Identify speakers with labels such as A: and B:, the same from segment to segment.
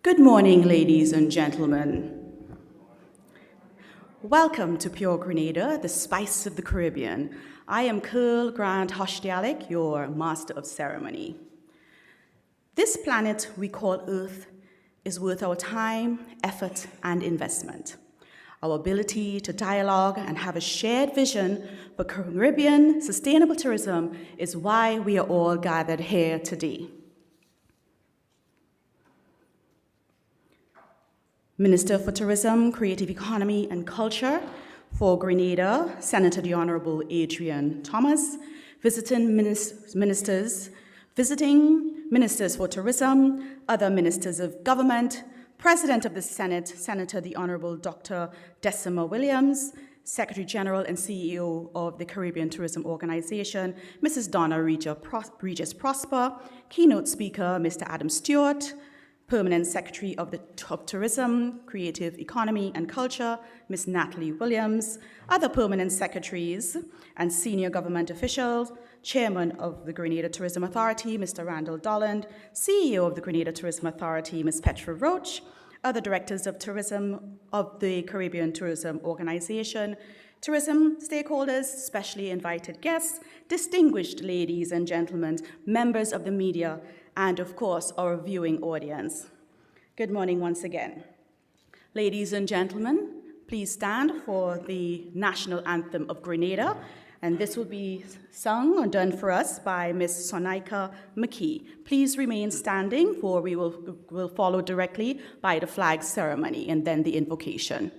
A: Good morning, ladies and gentlemen. Welcome to Pure Grenada, the spice of the Caribbean. I am Curl Grand Hoshtialik, your master of ceremony. This planet we call Earth is worth our time, effort, and investment. Our ability to dialogue and have a shared vision for Caribbean sustainable tourism is why we are all gathered here today. Minister for Tourism, Creative Economy and Culture for Grenada, Senator the Honorable Adrien Thomas, visiting ministers for tourism, other ministers of government, President of the Senate, Senator the Honorable Dr. Decima Williams, Secretary General and CEO of the Caribbean Tourism Organization, Mrs. Donna Regis Prosper, keynote speaker, Mr. Adam Stewart, Permanent Secretary of Tourism, Creative Economy and Culture, Ms. Natalie Williams, other permanent secretaries and senior government officials, Chairman of the Grenada Tourism Authority, Mr. Randall Dolland, CEO of the Grenada Tourism Authority, Ms. Petra Roach, other directors of tourism of the Caribbean Tourism Organization, tourism stakeholders, specially invited guests, distinguished ladies and gentlemen, members of the media, and of course, our viewing audience. Good morning once again. Ladies and gentlemen, please stand for the national anthem of Grenada, and this will be sung or done for us by Ms. Sonaika McKee. Please remain standing, for we will follow directly by the flag ceremony and then the invocation.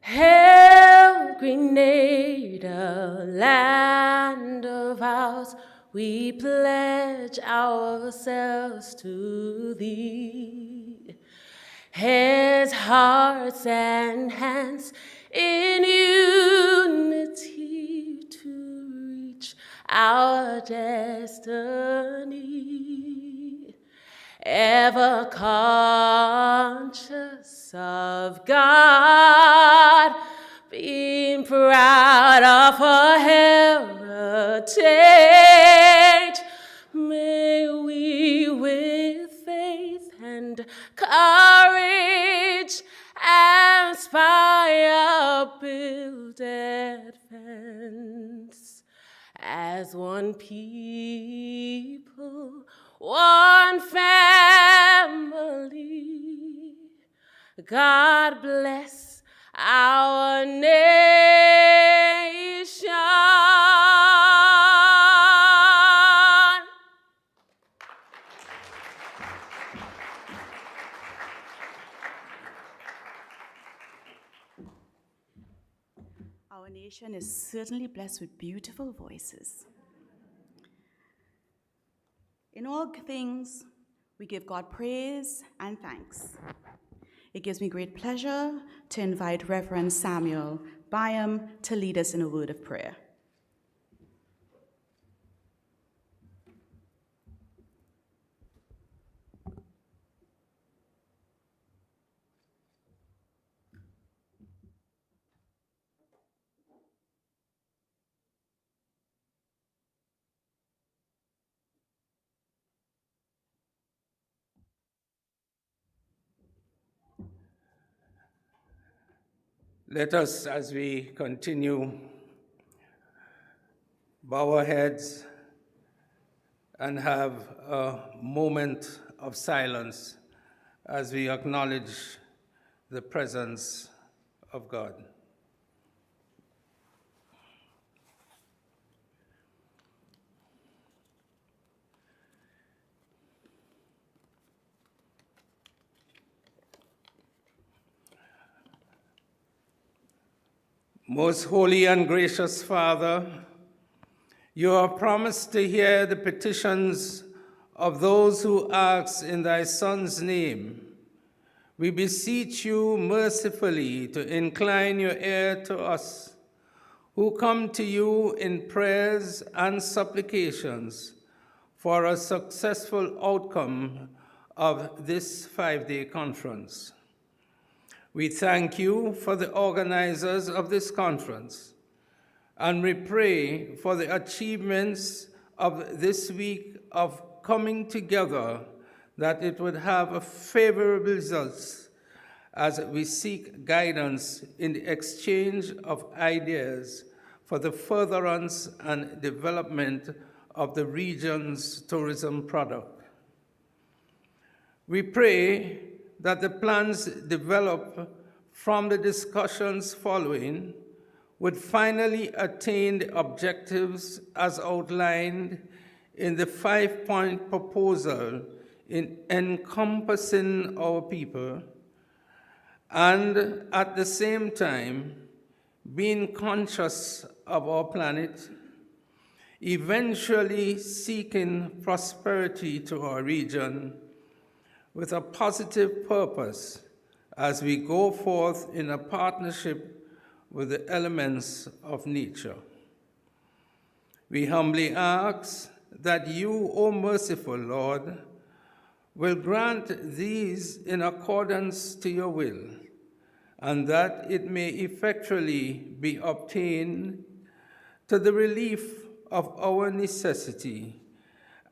B: Hail, Grenada, land of ours, we pledge ourselves to thee. Heads, hearts, and hands in unity to reach our destiny. Ever conscious of God, being proud of her heritage, may we with faith and courage aspire, build, advance as one people, one family. God bless our nation.
A: Our nation is certainly blessed with beautiful voices. In all things, we give God praise and thanks. It gives me great pleasure to invite Reverend Samuel Byam to lead us in a word of prayer.
C: Let us, as we continue, bow our heads and have a moment of silence as we acknowledge the presence of God. Most holy and gracious Father, you have promised to hear the petitions of those who ask in thy Son's name. We beseech you mercifully to incline your ear to us, who come to you in prayers and supplications for a successful outcome of this 5-day conference. We thank you for the organizers of this conference And we pray for the achievements of this week of coming together, that it would have favorable results as we seek guidance in the exchange of ideas for the furtherance and development of the region's tourism product. We pray that the plans developed from the discussions following would finally attain the objectives as outlined in the 5-point proposal in encompassing our people, and at the same time being conscious of our planet, eventually seeking prosperity to our region with a positive purpose as we go forth in a partnership with the elements of nature. We humbly ask that you, O merciful Lord, will grant these in accordance to your will, and that it may effectually be obtained to the relief of our necessity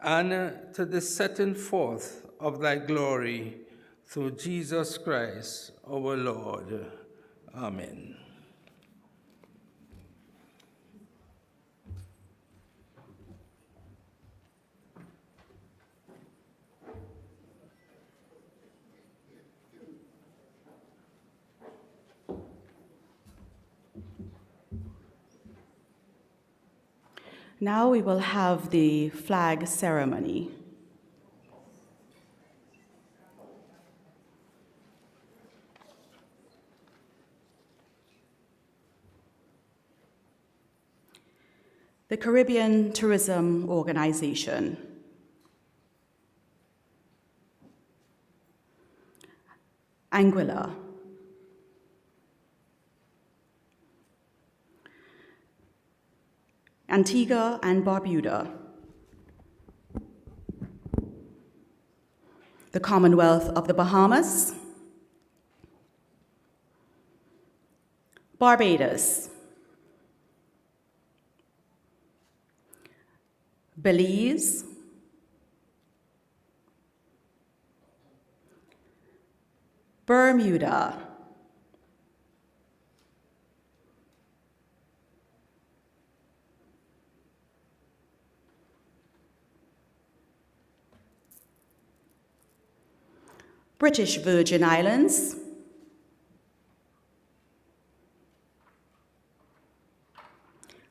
C: and to the setting forth of thy glory through Jesus Christ, our Lord. Amen.
A: Now we will have the flag ceremony. The Caribbean Tourism Organization. Anguilla. Antigua and Barbuda. The Commonwealth of the Bahamas. Barbados. Belize. Bermuda. British Virgin Islands.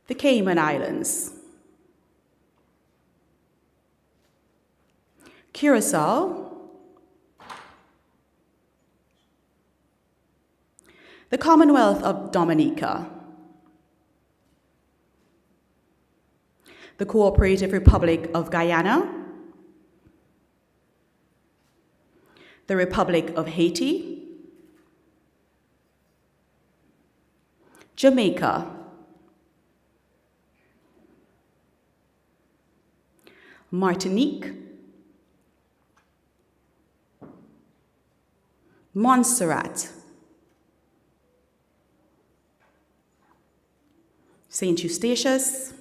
A: The Cayman Islands. Curacao. The Commonwealth of Dominica. The Cooperative Republic of Guyana. The Republic of Haiti. Jamaica. Martinique. Montserrat. St. Eustatius.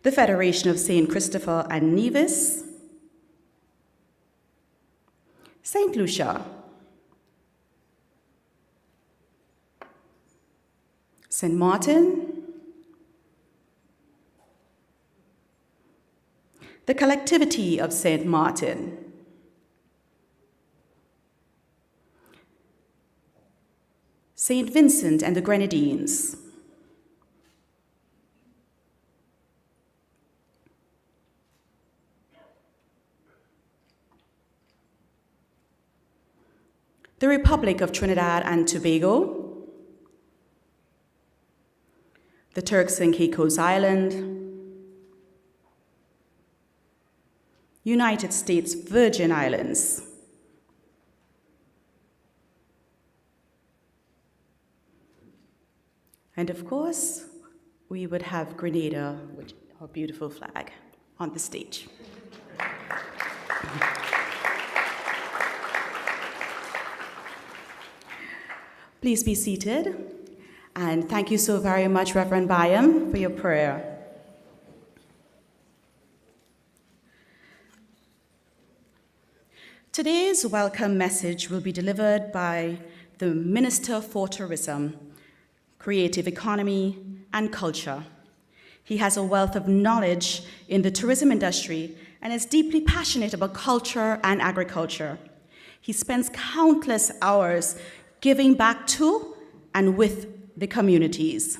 A: The Federation of St. Christopher and Nevis. St. Lucia. St. Martin. The Collectivity of St. Martin. St. Vincent and the Grenadines. The Republic of Trinidad and Tobago. The Turks and Caicos Island. United States Virgin Islands. And of course, we would have Grenada, which our beautiful flag, on the stage. Please be seated. And thank you so very much, Reverend Byam, for your prayer. Today's welcome message will be delivered by the Minister for Tourism, Creative Economy, and Culture. He has a wealth of knowledge in the tourism industry and is deeply passionate about culture and agriculture. He spends countless hours giving back to and with the communities.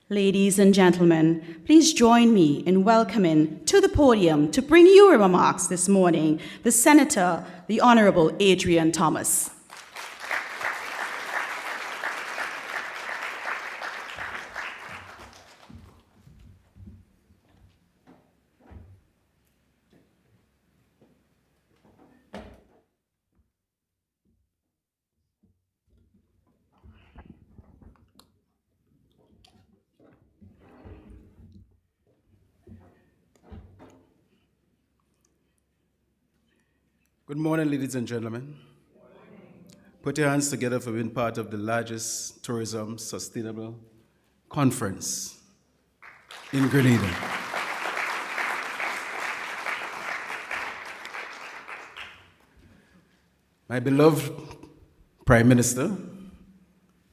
A: Ladies and gentlemen, please join me in welcoming to the podium to bring you remarks this morning, the Senator, the Honorable Adrien Thomas.
D: Good morning, ladies and gentlemen. Put your hands together for being part of the largest tourism sustainable conference in Grenada. My beloved Prime Minister,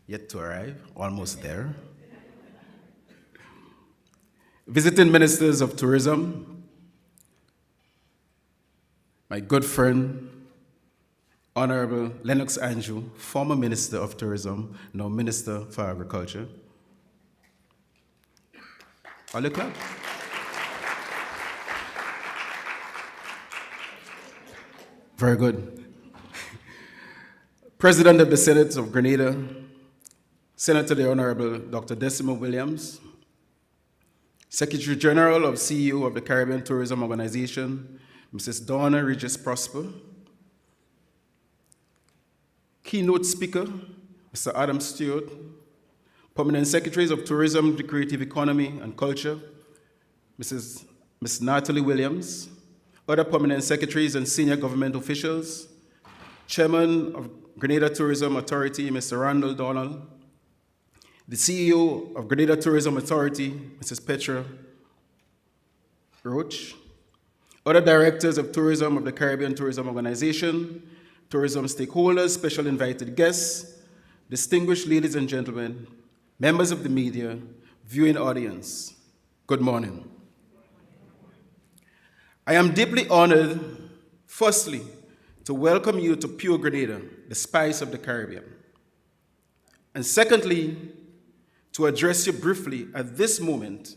D: yet to arrive, almost there. Visiting Ministers of Tourism, my good friend, Honorable Lennox Andrew, former Minister of Tourism, now Minister for Agriculture. All the clap. Very good. President of the Senate of Grenada, Senator the Honorable Dr. Decima Williams, Secretary General of CEO of the Caribbean Tourism Organization, Mrs. Donna, Regis Prosper, keynote speaker, Mr. Adam Stewart, Permanent Secretaries of Tourism, the Creative Economy and Culture, Ms. Natalie Williams, other Permanent Secretaries and senior government officials, Chairman of Grenada Tourism Authority, Mr. Randall Donald, the CEO of Grenada Tourism Authority, Mrs. Petra Roach, other directors of tourism of the Caribbean Tourism Organization, tourism stakeholders, special invited guests, distinguished ladies and gentlemen, members of the media, viewing audience, good morning. I am deeply honored, firstly, to welcome you to Pure Grenada, the spice of the Caribbean. And secondly, to address you briefly at this moment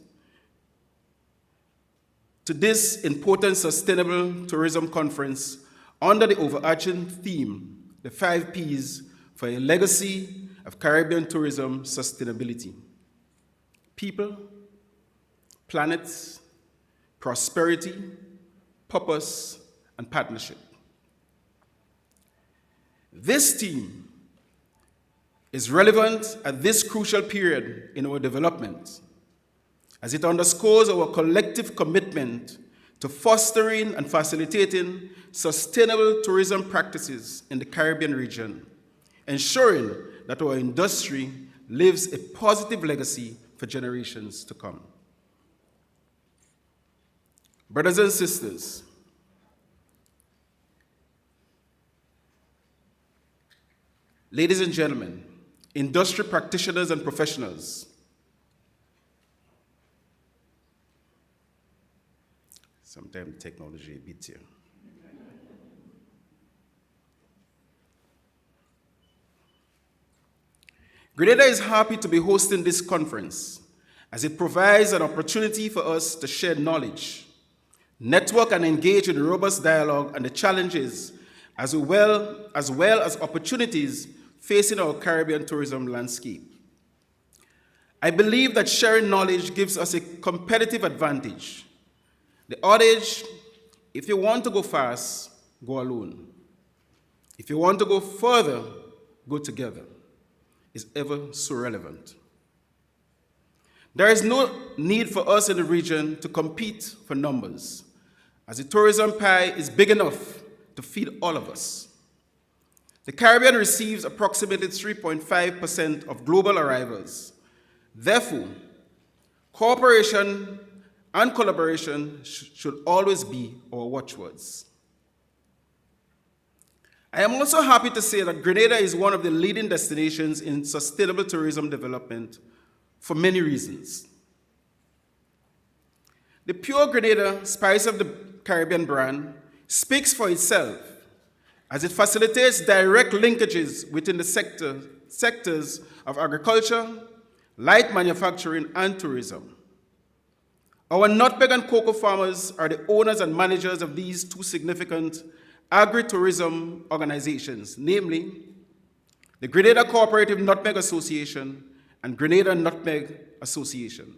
D: to this important sustainable tourism conference under the overarching theme, the 5 Ps for a legacy of Caribbean tourism sustainability: people, planet, prosperity, purpose, and partnership. This theme is relevant at this crucial period in our development, as it underscores our collective commitment to fostering and facilitating sustainable tourism practices in the Caribbean region, ensuring that our industry leaves a positive legacy for generations to come. Brothers and sisters, ladies and gentlemen, industry practitioners and professionals, sometimes technology beats you. Grenada is happy to be hosting this conference, as it provides an opportunity for us to share knowledge, network and engage in robust dialogue on the challenges as well as opportunities facing our Caribbean tourism landscape. I believe that sharing knowledge gives us a competitive advantage. The adage, if you want to go fast, go alone. If you want to go further, go together, is ever so relevant. There is no need for us in the region to compete for numbers, as the tourism pie is big enough to feed all of us. The Caribbean receives approximately 3.5% of global arrivals. Therefore, cooperation and collaboration should always be our watchwords. I am also happy to say that Grenada is one of the leading destinations in sustainable tourism development for many reasons. The Pure Grenada Spice of the Caribbean brand speaks for itself as it facilitates direct linkages within the sectors of agriculture, light manufacturing, and tourism. Our nutmeg and cocoa farmers are the owners and managers of these two significant agri-tourism organizations, namely the Grenada Cooperative Nutmeg Association and Grenada Nutmeg Association.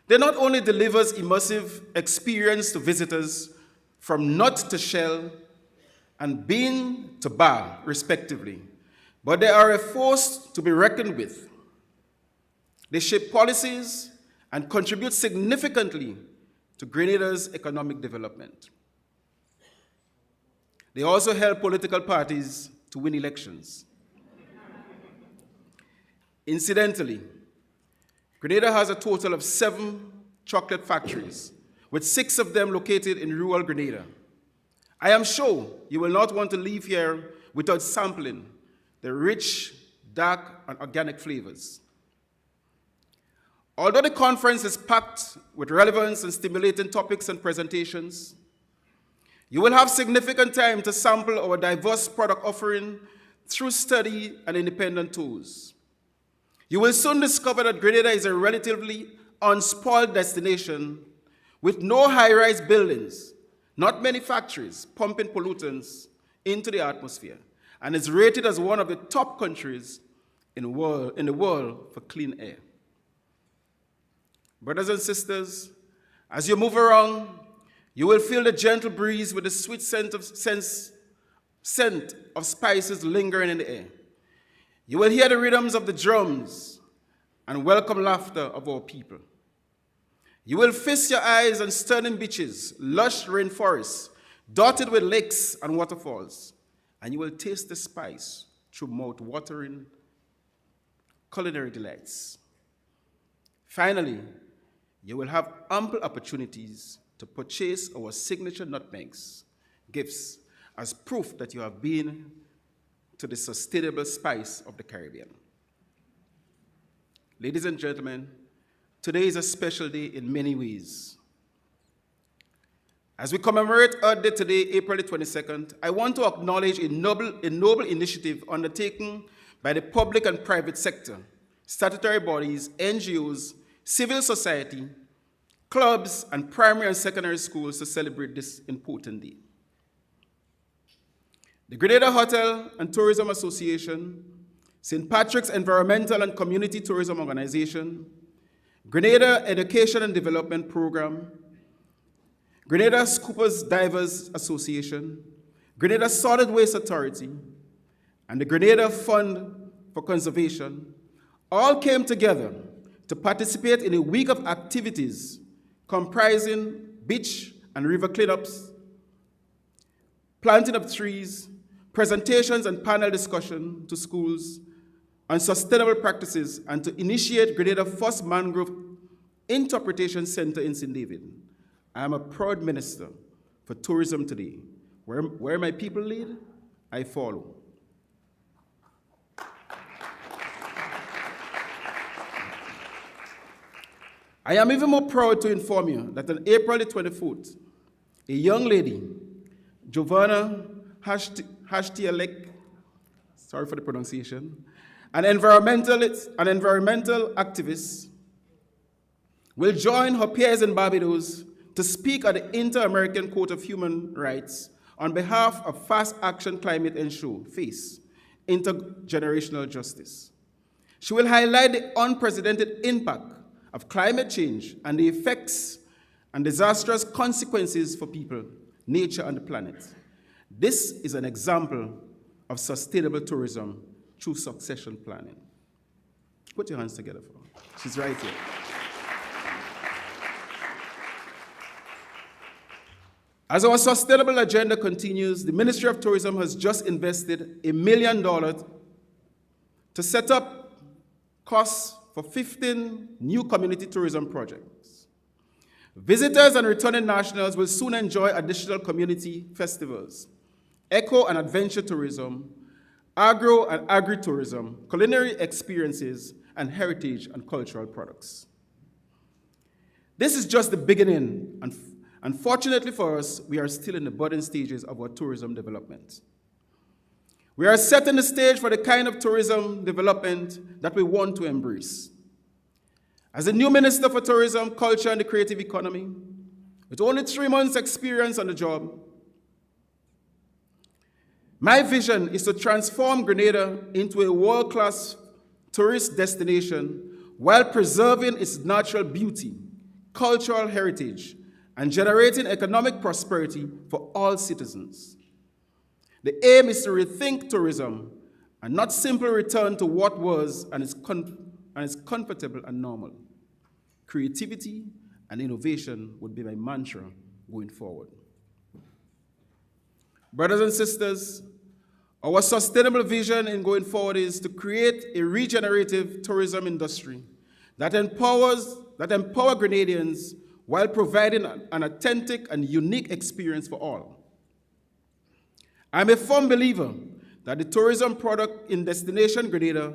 D: They not only delivers immersive experience to visitors from nut to shell and bean to bar, respectively, but they are a force to be reckoned with. They shape policies and contribute significantly to Grenada's economic development. They also help political parties to win elections. Incidentally, Grenada has a total of 7 chocolate factories, with 6 of them located in rural Grenada. I am sure you will not want to leave here without sampling the rich, dark, and organic flavors. Although the conference is packed with relevant and stimulating topics and presentations, you will have significant time to sample our diverse product offering through study and independent tours. You will soon discover that Grenada is a relatively unspoiled destination with no high-rise buildings, not many factories pumping pollutants into the atmosphere, and is rated as one of the top countries in the world for clean air. Brothers and sisters, as you move around, you will feel the gentle breeze with the sweet scent of spices lingering in the air. You will hear the rhythms of the drums and welcome laughter of our people. You will feast your eyes on stunning beaches, lush rainforests, dotted with lakes and waterfalls, and you will taste the spice through mouth-watering culinary delights. Finally, you will have ample opportunities to purchase our signature nutmegs, gifts, as proof that you have been to the sustainable spice of the Caribbean. Ladies and gentlemen, today is a special day in many ways. As we commemorate Earth Day today, April the 22nd, I want to acknowledge a noble initiative undertaken by the public and private sector, statutory bodies, NGOs, civil society, clubs, and primary and secondary schools to celebrate this important day. The Grenada Hotel and Tourism Association, St. Patrick's Environmental and Community Tourism Organization, Grenada Education and Development Program, Grenada Scoopers Divers Association, Grenada Solid Waste Authority, and the Grenada Fund for Conservation all came together to participate in a week of activities comprising beach and river cleanups, planting of trees, presentations and panel discussion to schools on sustainable practices, and to initiate Grenada's first mangrove interpretation center in St. David. I am a proud minister for tourism today. Where my people lead, I follow. I am even more proud to inform you that on April the 24th, a young lady, Giovanna Hashtialek, sorry for the pronunciation, an environmental activist, will join her peers in Barbados to speak at the Inter-American Court of Human Rights on behalf of Fast Action Climate Ensure, FACE, Intergenerational Justice. She will highlight the unprecedented impact of climate change and the effects and disastrous consequences for people, nature, and the planet. This is an example of sustainable tourism through succession planning. Put your hands together for her. She's right here. As our sustainable agenda continues, the Ministry of Tourism has just invested $1 million to set up costs for 15 new community tourism projects. Visitors and returning nationals will soon enjoy additional community festivals, eco and adventure tourism, agro and agri-tourism, culinary experiences, and heritage and cultural products. This is just the beginning, and unfortunately for us, we are still in the budding stages of our tourism development. We are setting the stage for the kind of tourism development that we want to embrace. As the new Minister for Tourism, Culture, and the Creative Economy, with only 3 months' experience on the job, my vision is to transform Grenada into a world-class tourist destination while preserving its natural beauty, cultural heritage, and generating economic prosperity for all citizens. The aim is to rethink tourism and not simply return to what was and is comfortable and normal. Creativity and innovation would be my mantra going forward. Brothers and sisters, our sustainable vision in going forward is to create a regenerative tourism industry that empower Grenadians while providing an authentic and unique experience for all. I'm a firm believer that the tourism product in Destination Grenada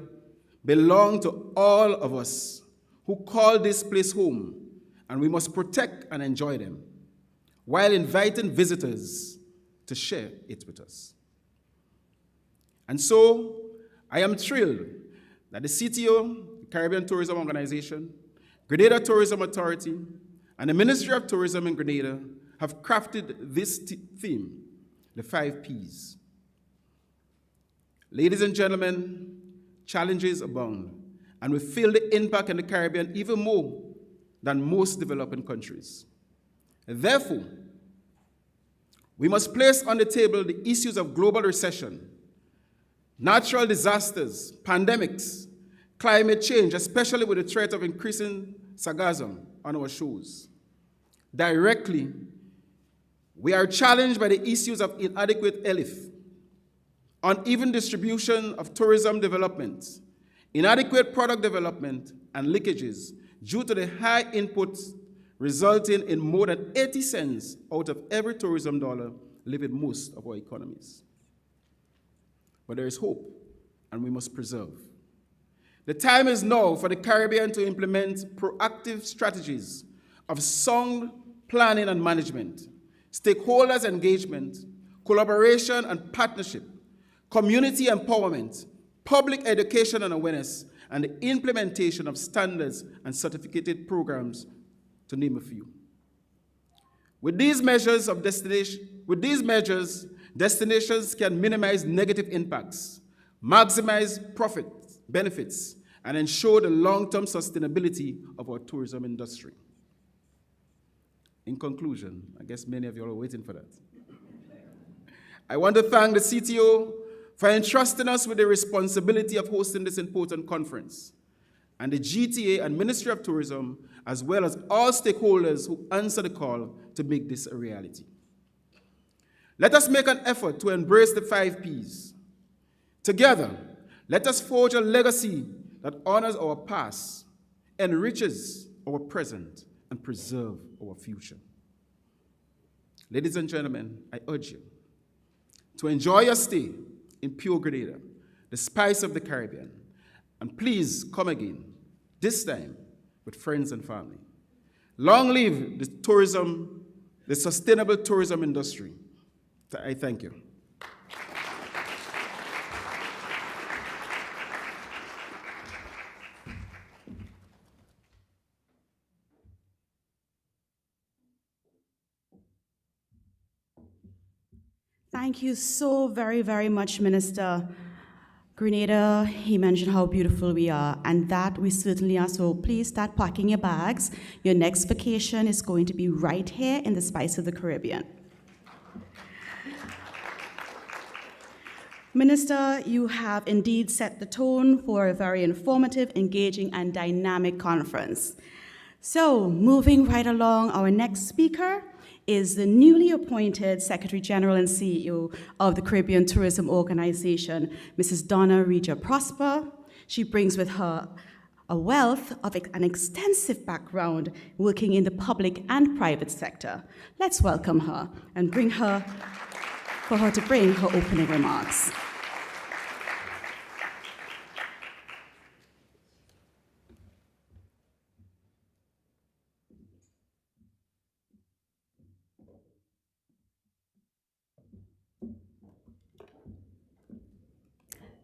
D: belongs to all of us who call this place home, and we must protect and enjoy them while inviting visitors to share it with us. And so, I am thrilled that the CTO, the Caribbean Tourism Organization, Grenada Tourism Authority, and the Ministry of Tourism in Grenada have crafted this theme, the 5 Ps. Ladies and gentlemen, challenges abound, and we feel the impact in the Caribbean even more than most developing countries. Therefore, we must place on the table the issues of global recession, natural disasters, pandemics, climate change, especially with the threat of increasing sargassum on our shores. Directly, we are challenged by the issues of inadequate ELIF, uneven distribution of tourism development, inadequate product development, and leakages due to the high inputs resulting in more than 80 cents out of every tourism dollar leaving most of our economies. But there is hope, and we must preserve. The time is now for the Caribbean to implement proactive strategies of sound planning and management, stakeholders engagement, collaboration and partnership, community empowerment, public education and awareness, and the implementation of standards and certificated programs, to name a few. With these measures, destinations can minimize negative impacts, maximize profits, benefits, and ensure the long-term sustainability of our tourism industry. In conclusion, I guess many of you are waiting for that. I want to thank the CTO for entrusting us with the responsibility of hosting this important conference, and the GTA and Ministry of Tourism, as well as all stakeholders who answer the call to make this a reality. Let us make an effort to embrace the 5 Ps. Together, let us forge a legacy that honors our past, enriches our present, and preserve our future. Ladies and gentlemen, I urge you to enjoy your stay in pure Grenada, the spice of the Caribbean, and please come again, this time with friends and family. Long live the sustainable tourism industry. I thank you.
A: Thank you so very, very much, Minister. Grenada, he mentioned how beautiful we are, and that we certainly are. So please start packing your bags. Your next vacation is going to be right here in the spice of the Caribbean. Minister, you have indeed set the tone for a very informative, engaging, and dynamic conference. So, moving right along, our next speaker is the newly appointed Secretary General and CEO of the Caribbean Tourism Organization, Mrs. Donna Prosper. She brings with her a wealth of an extensive background working in the public and private sector. Let's welcome her and for her to bring her opening remarks.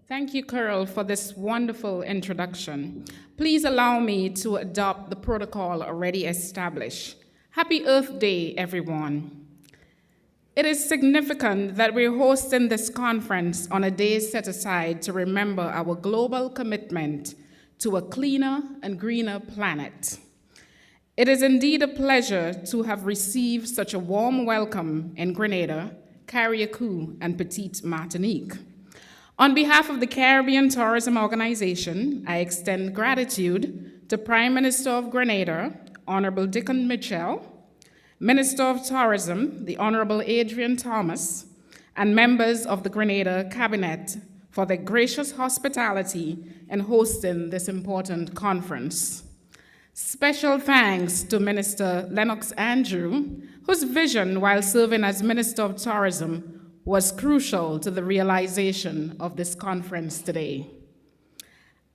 E: Thank you, Carol, for this wonderful introduction. Please allow me to adopt the protocol already established. Happy Earth Day, everyone. It is significant that we're hosting this conference on a day set aside to remember our global commitment to a cleaner and greener planet. It is indeed a pleasure to have received such a warm welcome in Grenada, Carriacou, and Petite Martinique. On behalf of the Caribbean Tourism Organization, I extend gratitude to Prime Minister of Grenada, Honorable Dickon Mitchell, Minister of Tourism, the Honorable Adrien Thomas, and members of the Grenada Cabinet for their gracious hospitality in hosting this important conference. Special thanks to Minister Lennox Andrew, whose vision while serving as Minister of Tourism was crucial to the realization of this conference today.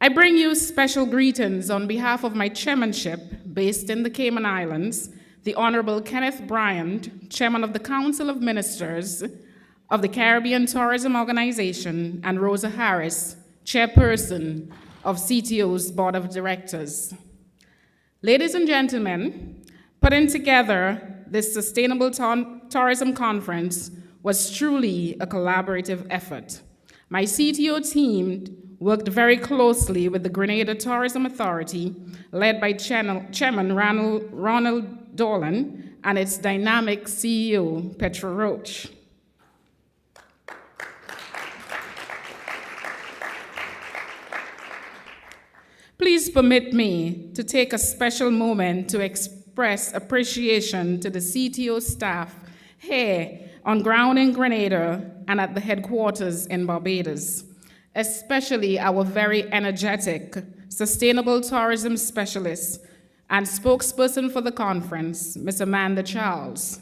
E: I bring you special greetings on behalf of my chairmanship, based in the Cayman Islands, the Honorable Kenneth Bryant, Chairman of the Council of Ministers of the Caribbean Tourism Organization, and Rosa Harris, Chairperson of CTO's Board of Directors. Ladies and gentlemen, putting together this Sustainable Tourism Conference was truly a collaborative effort. My CTO team worked very closely with the Grenada Tourism Authority, led by Chairman Ronald Dolan and its dynamic CEO, Petra Roach. Please permit me to take a special moment to express appreciation to the CTO staff here on ground in Grenada and at the headquarters in Barbados, especially our very energetic sustainable tourism specialist and spokesperson for the conference, Ms. Amanda Charles.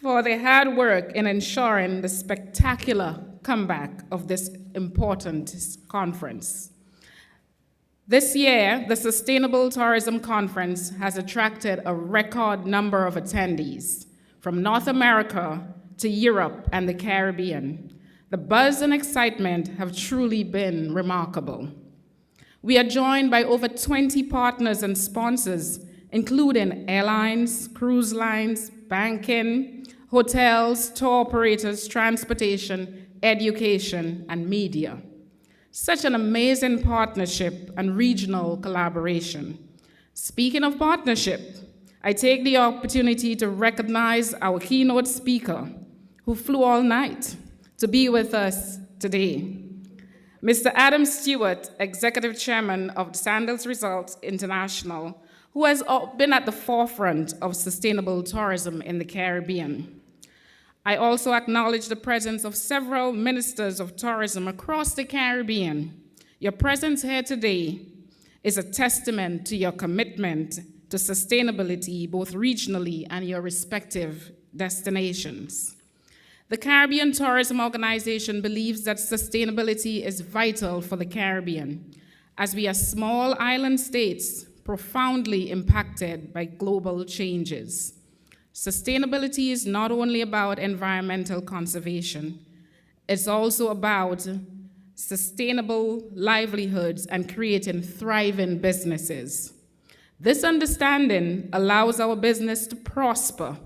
E: For their hard work in ensuring the spectacular comeback of this important conference. This year, the Sustainable Tourism Conference has attracted a record number of attendees from North America to Europe and the Caribbean. The buzz and excitement have truly been remarkable. We are joined by over 20 partners and sponsors, including airlines, cruise lines, banking, hotels, tour operators, transportation, education, and media. Such an amazing partnership and regional collaboration. Speaking of partnership, I take the opportunity to recognize our keynote speaker, who flew all night to be with us today. Mr. Adam Stewart, Executive Chairman of Sandals Resorts International, who has been at the forefront of sustainable tourism in the Caribbean. I also acknowledge the presence of several ministers of tourism across the Caribbean. Your presence here today is a testament to your commitment to sustainability, both regionally and your respective destinations. The Caribbean Tourism Organization believes that sustainability is vital for the Caribbean, as we are small island states profoundly impacted by global changes. Sustainability is not only about environmental conservation, it's also about sustainable livelihoods and creating thriving businesses. This understanding allows our business to prosper,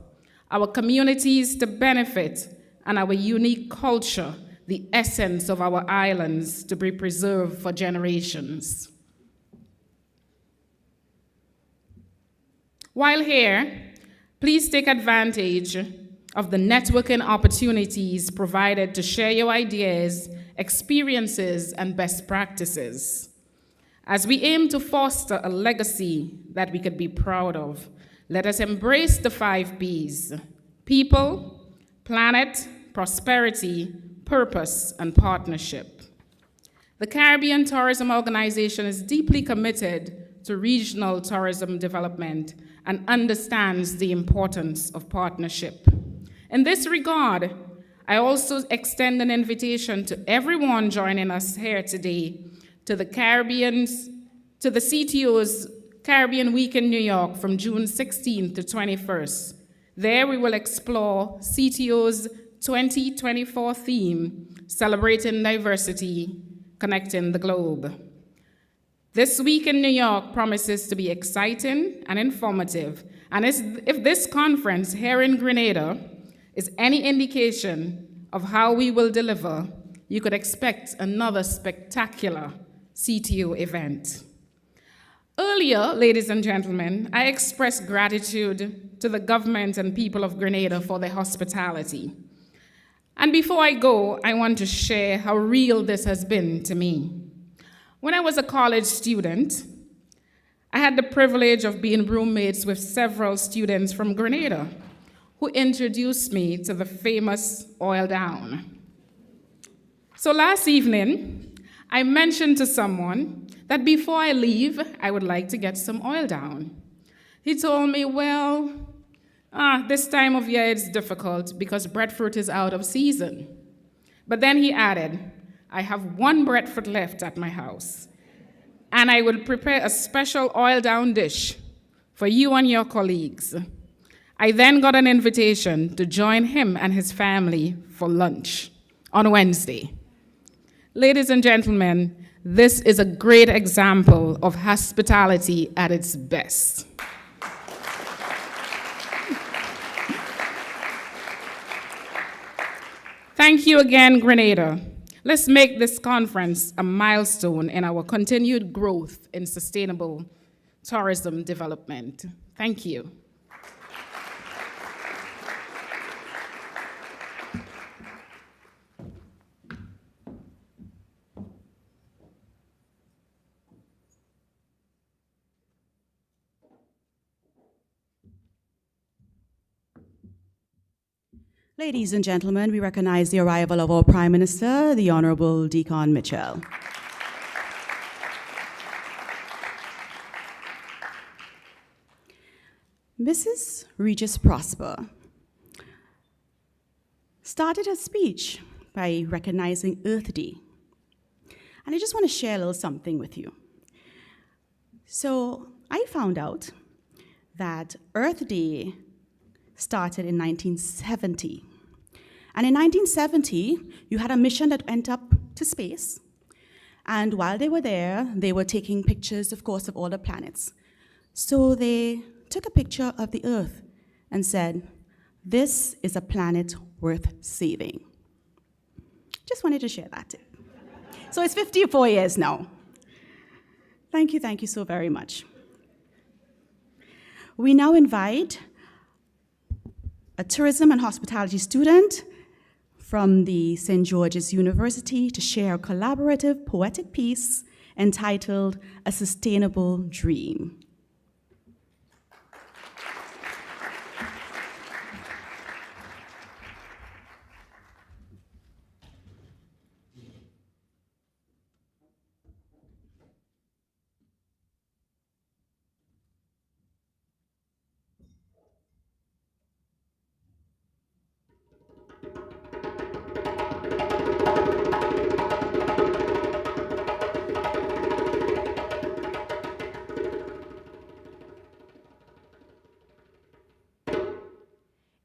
E: our communities to benefit, and our unique culture, the essence of our islands, to be preserved for generations. While here, please take advantage of the networking opportunities provided to share your ideas, experiences, and best practices. As we aim to foster a legacy that we could be proud of, let us embrace the 5 Ps: people, planet, prosperity, purpose, and partnership. The Caribbean Tourism Organization is deeply committed to regional tourism development and understands the importance of partnership. In this regard, I also extend an invitation to everyone joining us here today to the CTO's Caribbean Week in New York from June 16th to 21st. There we will explore CTO's 2024 theme, Celebrating Diversity, Connecting the Globe. This week in New York promises to be exciting and informative, and if this conference here in Grenada is any indication of how we will deliver, you could expect another spectacular CTO event. Earlier, ladies and gentlemen, I expressed gratitude to the government and people of Grenada for their hospitality. And before I go, I want to share how real this has been to me. When I was a college student, I had the privilege of being roommates with several students from Grenada who introduced me to the famous oil down. So last evening, I mentioned to someone that before I leave, I would like to get some oil down. He told me, well, this time of year it's difficult because breadfruit is out of season. But then he added, I have 1 breadfruit left at my house, and I will prepare a special oil down dish for you and your colleagues. I then got an invitation to join him and his family for lunch on Wednesday. Ladies and gentlemen, this is a great example of hospitality at its best. Thank you again, Grenada. Let's make this conference a milestone in our continued growth in sustainable tourism development. Thank you.
A: Ladies and gentlemen, we recognize the arrival of our Prime Minister, the Honorable Deacon Mitchell. Mrs. Regis Prosper started her speech by recognizing Earth Day. And I just want to share a little something with you. So I found out that Earth Day started in 1970. And in 1970, you had a mission that went up to space. And while they were there, they were taking pictures, of course, of all the planets. So they took a picture of the Earth and said, this is a planet worth saving. Just wanted to share that. So it's 54 years now. Thank you so very much. We now invite a tourism and hospitality student from the St. George's University to share a collaborative poetic piece entitled A Sustainable Dream.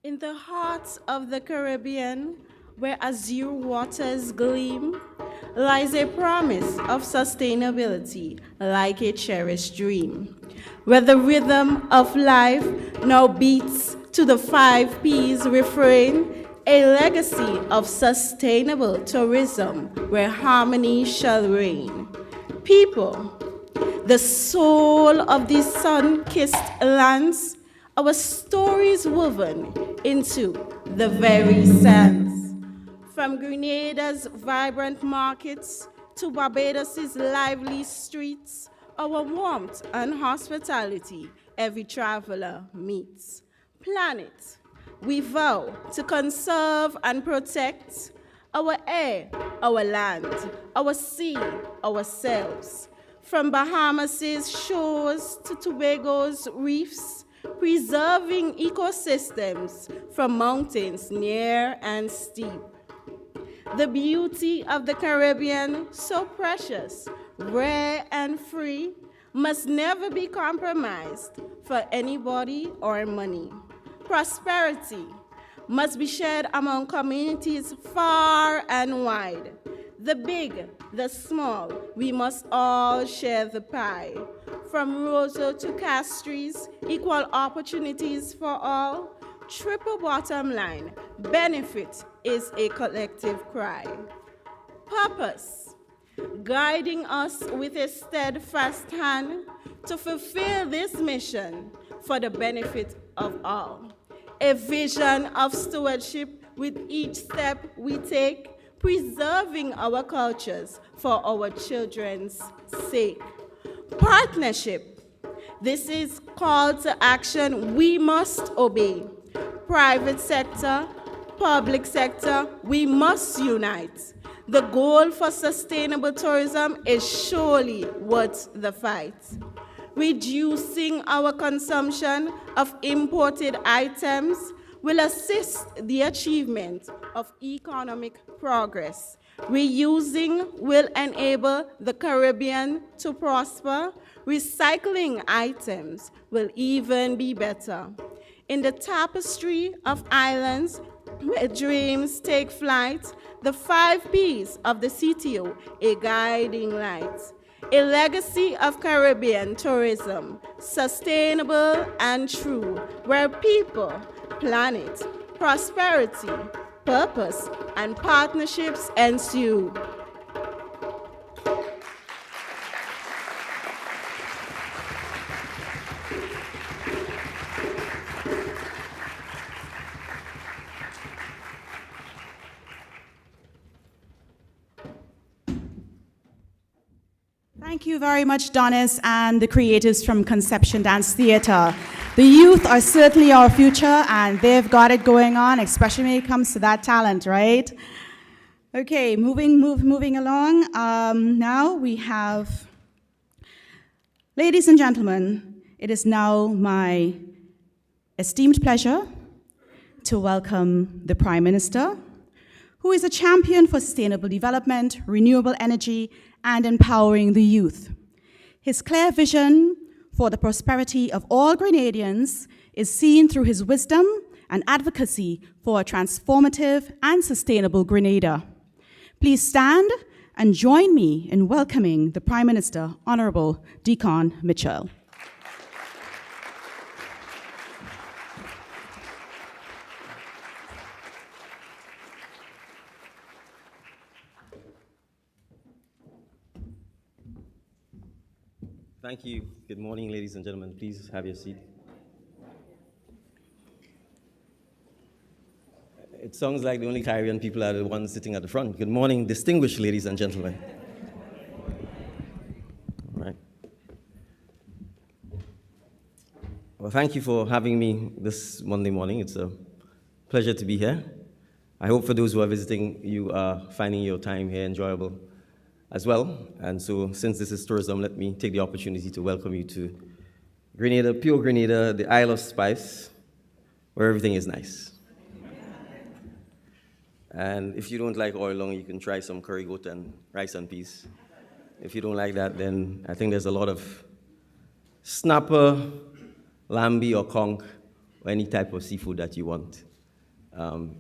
B: In the heart of the Caribbean, where azure waters gleam, lies a promise of sustainability like a cherished dream, where the rhythm of life now beats to the 5 Ps refrain, a legacy of sustainable tourism where harmony shall reign. People, the soul of these sun-kissed lands, our stories woven into the very sands. From Grenada's vibrant markets to Barbados' lively streets, our warmth and hospitality every traveler meets. Planet, we vow to conserve and protect our air, our land, our sea, ourselves. From Bahamas' shores to Tobago's reefs, preserving ecosystems from mountains near and steep. The beauty of the Caribbean, so precious, rare and free, must never be compromised for anybody or money. Prosperity must be shared among communities far and wide. The big, the small, we must all share the pie. From Roseau to Castries, equal opportunities for all. Triple bottom line, benefit is a collective cry. Purpose, guiding us with a steadfast hand to fulfill this mission for the benefit of all. A vision of stewardship with each step we take, preserving our cultures for our children's sake. Partnership, this is call to action we must obey. Private sector, public sector, we must unite. The goal for sustainable tourism is surely worth the fight. Reducing our consumption of imported items will assist the achievement of economic progress. Reusing will enable the Caribbean to prosper. Recycling items will even be better. In the tapestry of islands where dreams take flight, the 5 Ps of the CTO, a guiding light. A legacy of Caribbean tourism, sustainable and true, where people, planet, prosperity, purpose, and partnerships ensue.
A: Thank you very much, Donis and the creatives from Conception Dance Theatre. The youth are certainly our future, and they've got it going on, especially when it comes to that talent, right? Okay, moving along. Now we have, ladies and gentlemen, it is now my esteemed pleasure to welcome the Prime Minister, who is a champion for sustainable development, renewable energy, and empowering the youth. His clear vision for the prosperity of all Grenadians is seen through his wisdom and advocacy for a transformative and sustainable Grenada. Please stand and join me in welcoming the Prime Minister, Honorable Deacon Mitchell.
F: Thank you. Good morning, ladies and gentlemen. Please have your seat. It sounds like the only Caribbean people are the ones sitting at the front. Good morning, distinguished ladies and gentlemen. All right. Well, thank you for having me this Monday morning. It's a pleasure to be here. I hope for those who are visiting, you are finding your time here enjoyable as well. And so, since this is tourism, let me take the opportunity to welcome you to Grenada, pure Grenada, the Isle of Spice, where everything is nice. And if you don't like oil long, you can try some curry goat and rice and peas. If you don't like that, then I think there's a lot of snapper, lambi, or conch, or any type of seafood that you want,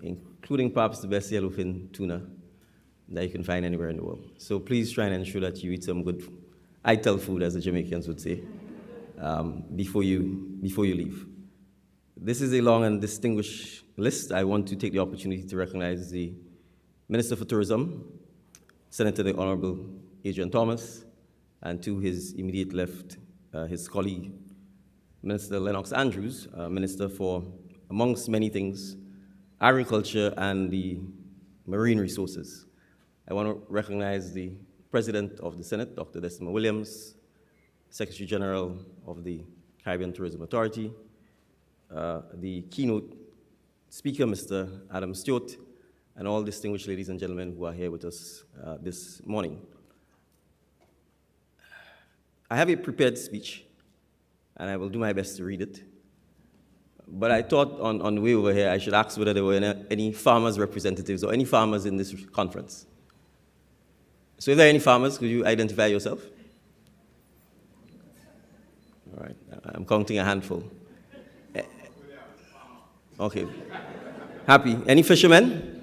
F: including perhaps the best yellowfin tuna that you can find anywhere in the world. So please try and ensure that you eat some good ITEL food, as the Jamaicans would say, before you leave. This is a long and distinguished list. I want to take the opportunity to recognize the Minister for Tourism, Senator the Honorable Adrien Thomas, and to his immediate left, his colleague, Minister Lennox Andrews, Minister for, amongst many things, agriculture and the marine resources. I want to recognize the President of the Senate, Dr. Desmond Williams, Secretary General of the Caribbean Tourism Authority, the keynote speaker, Mr. Adam Stewart, and all distinguished ladies and gentlemen who are here with us this morning. I have a prepared speech, and I will do my best to read it. But I thought on the way over here, I should ask whether there were any farmers' representatives or any farmers in this conference. So if there are any farmers, could you identify yourself? All right, I'm counting a handful. Okay, happy. Any fishermen?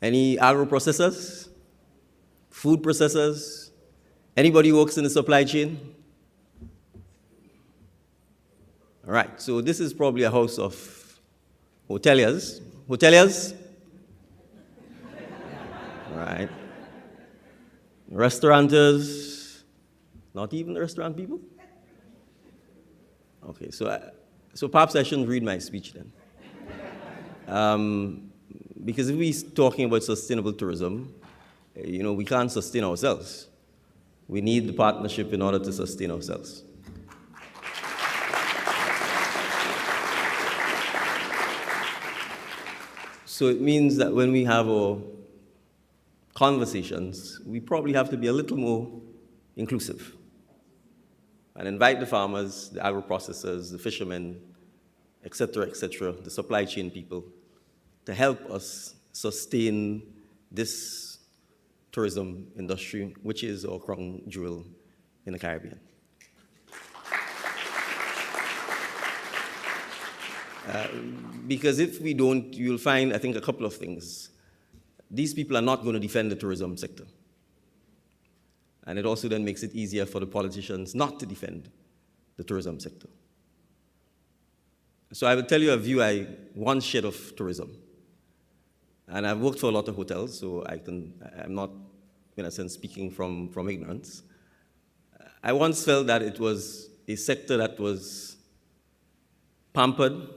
F: Any agro-processors? Food processors? Anybody who works in the supply chain? All right, so this is probably a house of hoteliers. Hoteliers? All right. Restaurateurs? Not even the restaurant people? Okay, so perhaps I shouldn't read my speech then. Because if we're talking about sustainable tourism, we can't sustain ourselves. We need the partnership in order to sustain ourselves. So it means that when we have our conversations, we probably have to be a little more inclusive and invite the farmers, the agro-processors, the fishermen, et cetera, the supply chain people, to help us sustain this tourism industry, which is our crown jewel in the Caribbean. Because if we don't, you'll find, I think, a couple of things. These people are not going to defend the tourism sector. And it also then makes it easier for the politicians not to defend the tourism sector. So I will tell you a view I once shared of tourism. And I've worked for a lot of hotels, so I'm not, in a sense, speaking from ignorance. I once felt that it was a sector that was pampered,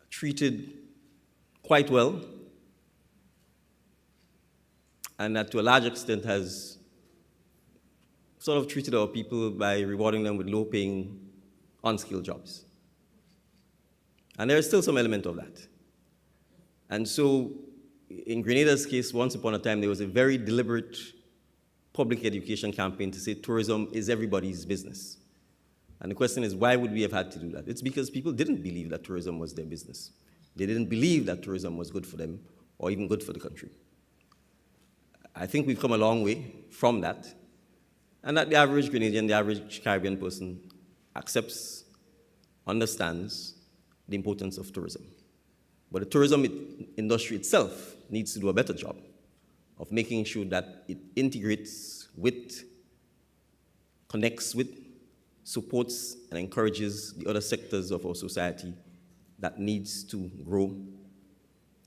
F: treated quite well, and that to a large extent has sort of treated our people by rewarding them with low-paying, unskilled jobs. And there is still some element of that. And so, in Grenada's case, once upon a time, there was a very deliberate public education campaign to say tourism is everybody's business. And the question is, why would we have had to do that? It's because people didn't believe that tourism was their business. They didn't believe that tourism was good for them or even good for the country. I think we've come a long way from that, and that the average Grenadian, the average Caribbean person accepts, understands the importance of tourism. But the tourism industry itself needs to do a better job of making sure that it integrates with, connects with, supports and encourages the other sectors of our society that needs to grow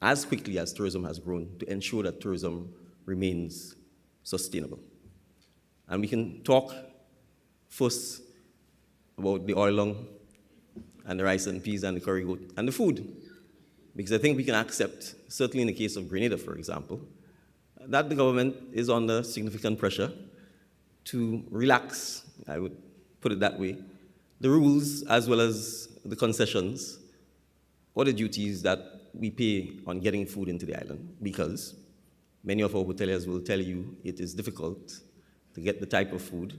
F: as quickly as tourism has grown to ensure that tourism remains sustainable. And we can talk first about the oil lung and the rice and peas and the curry goat and the food, because I think we can accept, certainly in the case of Grenada, for example, that the government is under significant pressure to relax, I would put it that way, the rules as well as the concessions or the duties that we pay on getting food into the island, because many of our hoteliers will tell you it is difficult to get the type of food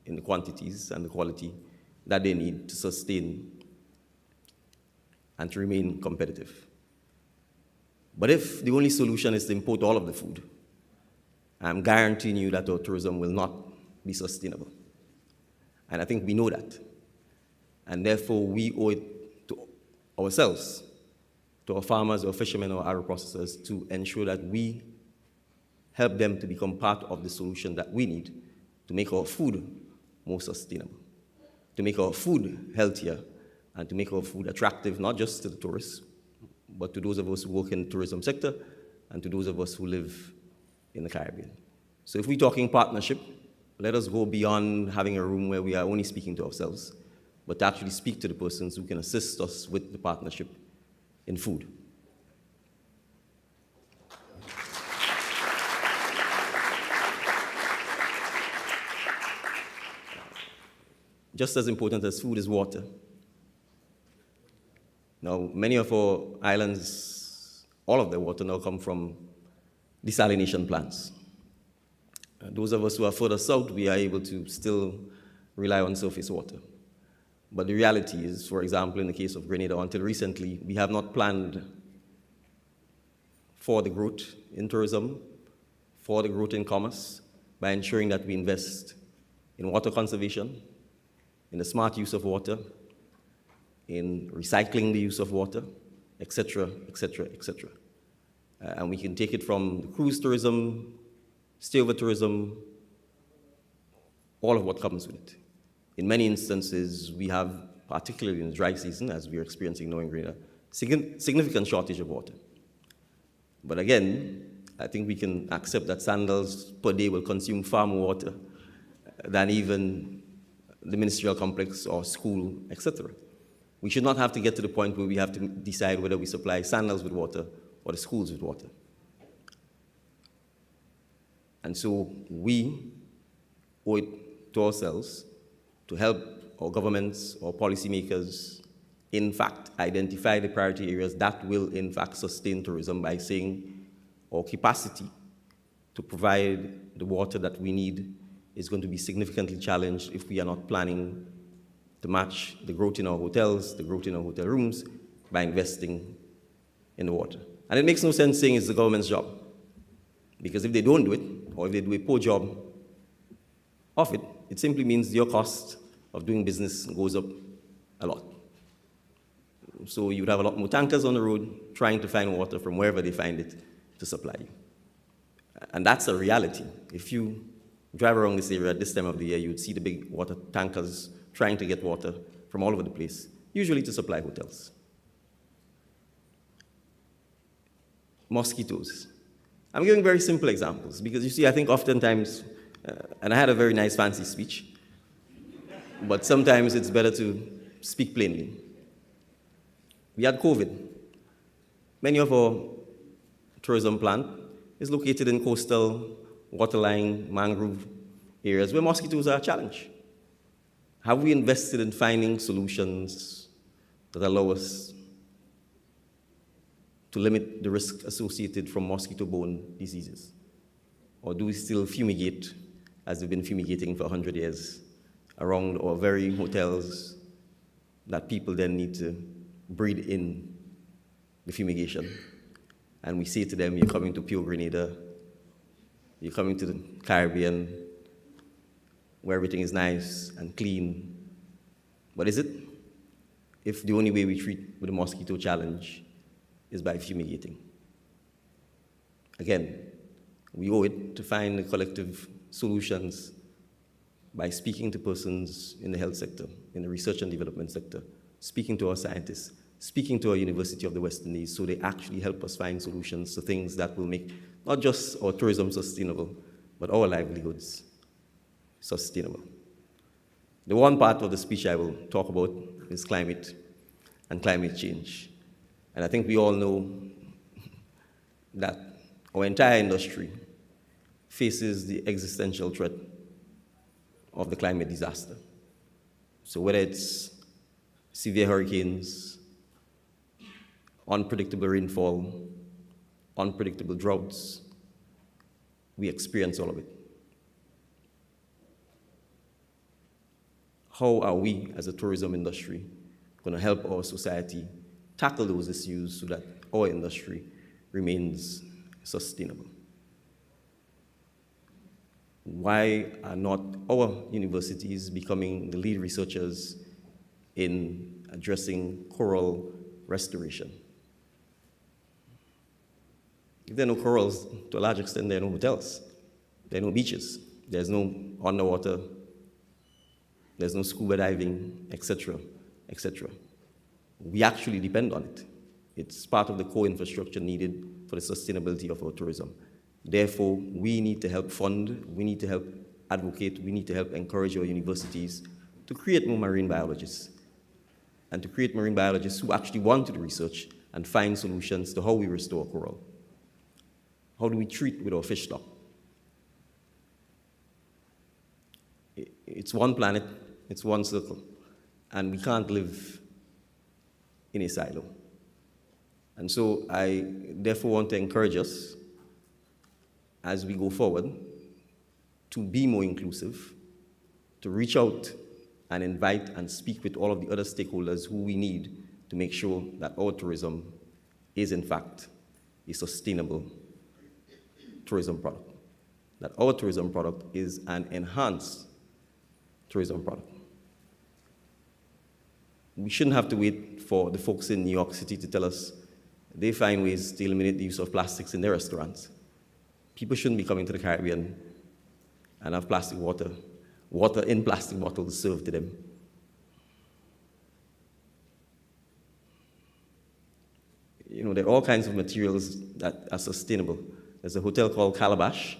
F: in the quantities and the quality that they need to sustain and to remain competitive. But if the only solution is to import all of the food, I'm guaranteeing you that our tourism will not be sustainable. And I think we know that. And therefore, we owe it to ourselves, to our farmers, our fishermen, our agro-processors, to ensure that we help them to become part of the solution that we need to make our food more sustainable, to make our food healthier, and to make our food attractive, not just to the tourists, but to those of us who work in the tourism sector and to those of us who live in the Caribbean. So if we're talking partnership, let us go beyond having a room where we are only speaking to ourselves, but to actually speak to the persons who can assist us with the partnership in food. just as important as food is water. Now, many of our islands, all of their water now come from desalination plants. Those of us who are further south, we are able to still rely on surface water. But the reality is, for example, in the case of Grenada, until recently, we have not planned for the growth in tourism, for the growth in commerce, by ensuring that we invest in water conservation, in the smart use of water, in recycling the use of water, etc., etc., etc. And we can take it from the cruise tourism, stayover tourism, all of what comes with it. In many instances, we have, particularly in the dry season, as we're experiencing now in Grenada, significant shortage of water. But again, I think we can accept that sandals per day will consume far more water than even the ministerial complex or school, etc. We should not have to get to the point where we have to decide whether we supply sandals with water or the schools with water. And so we owe it to ourselves to help our governments or policymakers, in fact, identify the priority areas that will, in fact, sustain tourism by saying our capacity to provide the water that we need is going to be significantly challenged if we are not planning to match the growth in our hotels, the growth in our hotel rooms, by investing in the water. And it makes no sense saying it's the government's job, because if they don't do it, or if they do a poor job of it, it simply means your cost of doing business goes up a lot. So you would have a lot more tankers on the road trying to find water from wherever they find it to supply you. And that's a reality. If you drive around this area at this time of the year, you would see the big water tankers trying to get water from all over the place, usually to supply hotels. Mosquitoes. I'm giving very simple examples because you see, I think oftentimes, and I had a very nice fancy speech, but sometimes it's better to speak plainly. We had COVID. Many of our tourism plant is located in coastal, waterline, mangrove areas where mosquitoes are a challenge. Have we invested in finding solutions that allow us to limit the risk associated from mosquito-borne diseases? Or do we still fumigate, as we've been fumigating for 100 years, around our very hotels that people then need to breathe in the fumigation? And we say to them, you're coming to pure Grenada, you're coming to the Caribbean, where everything is nice and clean. What is it? If the only way we treat with the mosquito challenge is by fumigating. Again, we owe it to find the collective solutions by speaking to persons in the health sector, in the research and development sector, speaking to our scientists, speaking to our University of the West Indies, so they actually help us find solutions to things that will make not just our tourism sustainable, but our livelihoods sustainable. The one part of the speech I will talk about is climate and climate change. And I think we all know that our entire industry faces the existential threat of the climate disaster. So whether it's severe hurricanes, unpredictable rainfall, unpredictable droughts, we experience all of it. How are we, as a tourism industry, going to help our society tackle those issues so that our industry remains sustainable? Why are not our universities becoming the lead researchers in addressing coral restoration? If there are no corals, to a large extent, there are no hotels, there are no beaches, there's no underwater, there's no scuba diving, etc., etc. We actually depend on it. It's part of the core infrastructure needed for the sustainability of our tourism. Therefore, we need to help fund, we need to help advocate, we need to help encourage our universities to create more marine biologists, and to create marine biologists who actually want to do research and find solutions to how we restore coral. How do we treat with our fish stock? It's one planet, It's one circle. And we can't live in a silo. And so I therefore want to encourage us as we go forward to be more inclusive, to reach out and invite and speak with all of the other stakeholders who we need to make sure that our tourism is in fact a sustainable tourism product, that our tourism product is an enhanced tourism product. We shouldn't have to wait for the folks in New York City to tell us they find ways to eliminate the use of plastics in their restaurants. People shouldn't be coming to the Caribbean and have plastic water in plastic bottles served to them. You know, there are all kinds of materials that are sustainable. There's a hotel called Calabash,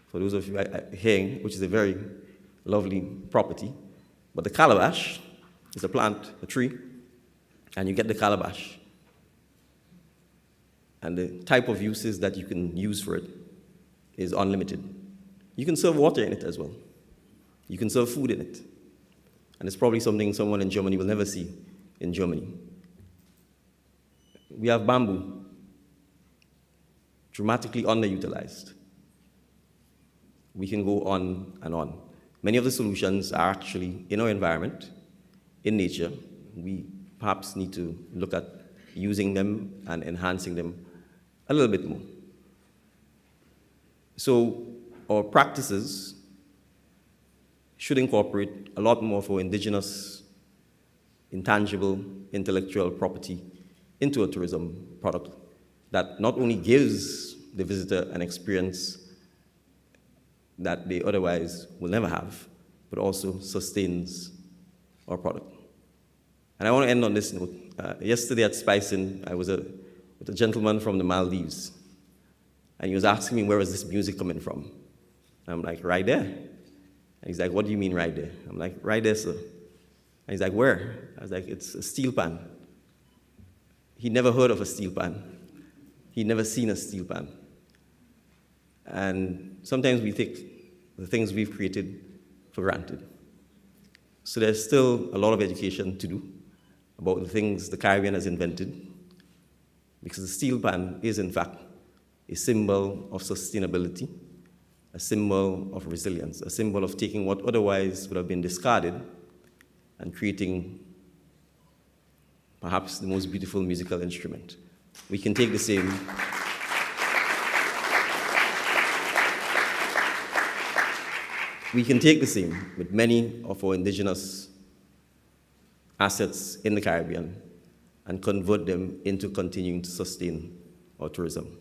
F: for those of you here, which is a very lovely property. But the calabash is a plant, a tree, and you get the calabash. And the type of uses that you can use for it is unlimited. You can serve water in it as well. You can serve food in it. And it's probably something someone in Germany will never see in Germany. We have bamboo, dramatically underutilized. We can go on and on. Many of the solutions are actually in our environment, in nature. We perhaps need to look at using them and enhancing them a little bit more. So our practices should incorporate a lot more for indigenous, intangible, intellectual property into a tourism product that not only gives the visitor an experience that they otherwise will never have, but also sustains our product. And I want to end on this note. Yesterday at Spicing, I was with a gentleman from the Maldives, and he was asking me, where is this music coming from? I'm like, right there. And he's like, what do you mean right there? I'm like, right there, sir. And he's like, where? I was like, it's a steel pan. He'd never heard of a steel pan. He'd never seen a steel pan. And sometimes we take the things we've created for granted. So there's still a lot of education to do about the things the Caribbean has invented, because the steel pan is, in fact, a symbol of sustainability, a symbol of resilience, a symbol of taking what otherwise would have been discarded and creating perhaps the most beautiful musical instrument. We can take the same. We can take the same with many of our indigenous assets in the Caribbean and convert them into continuing to sustain our tourism.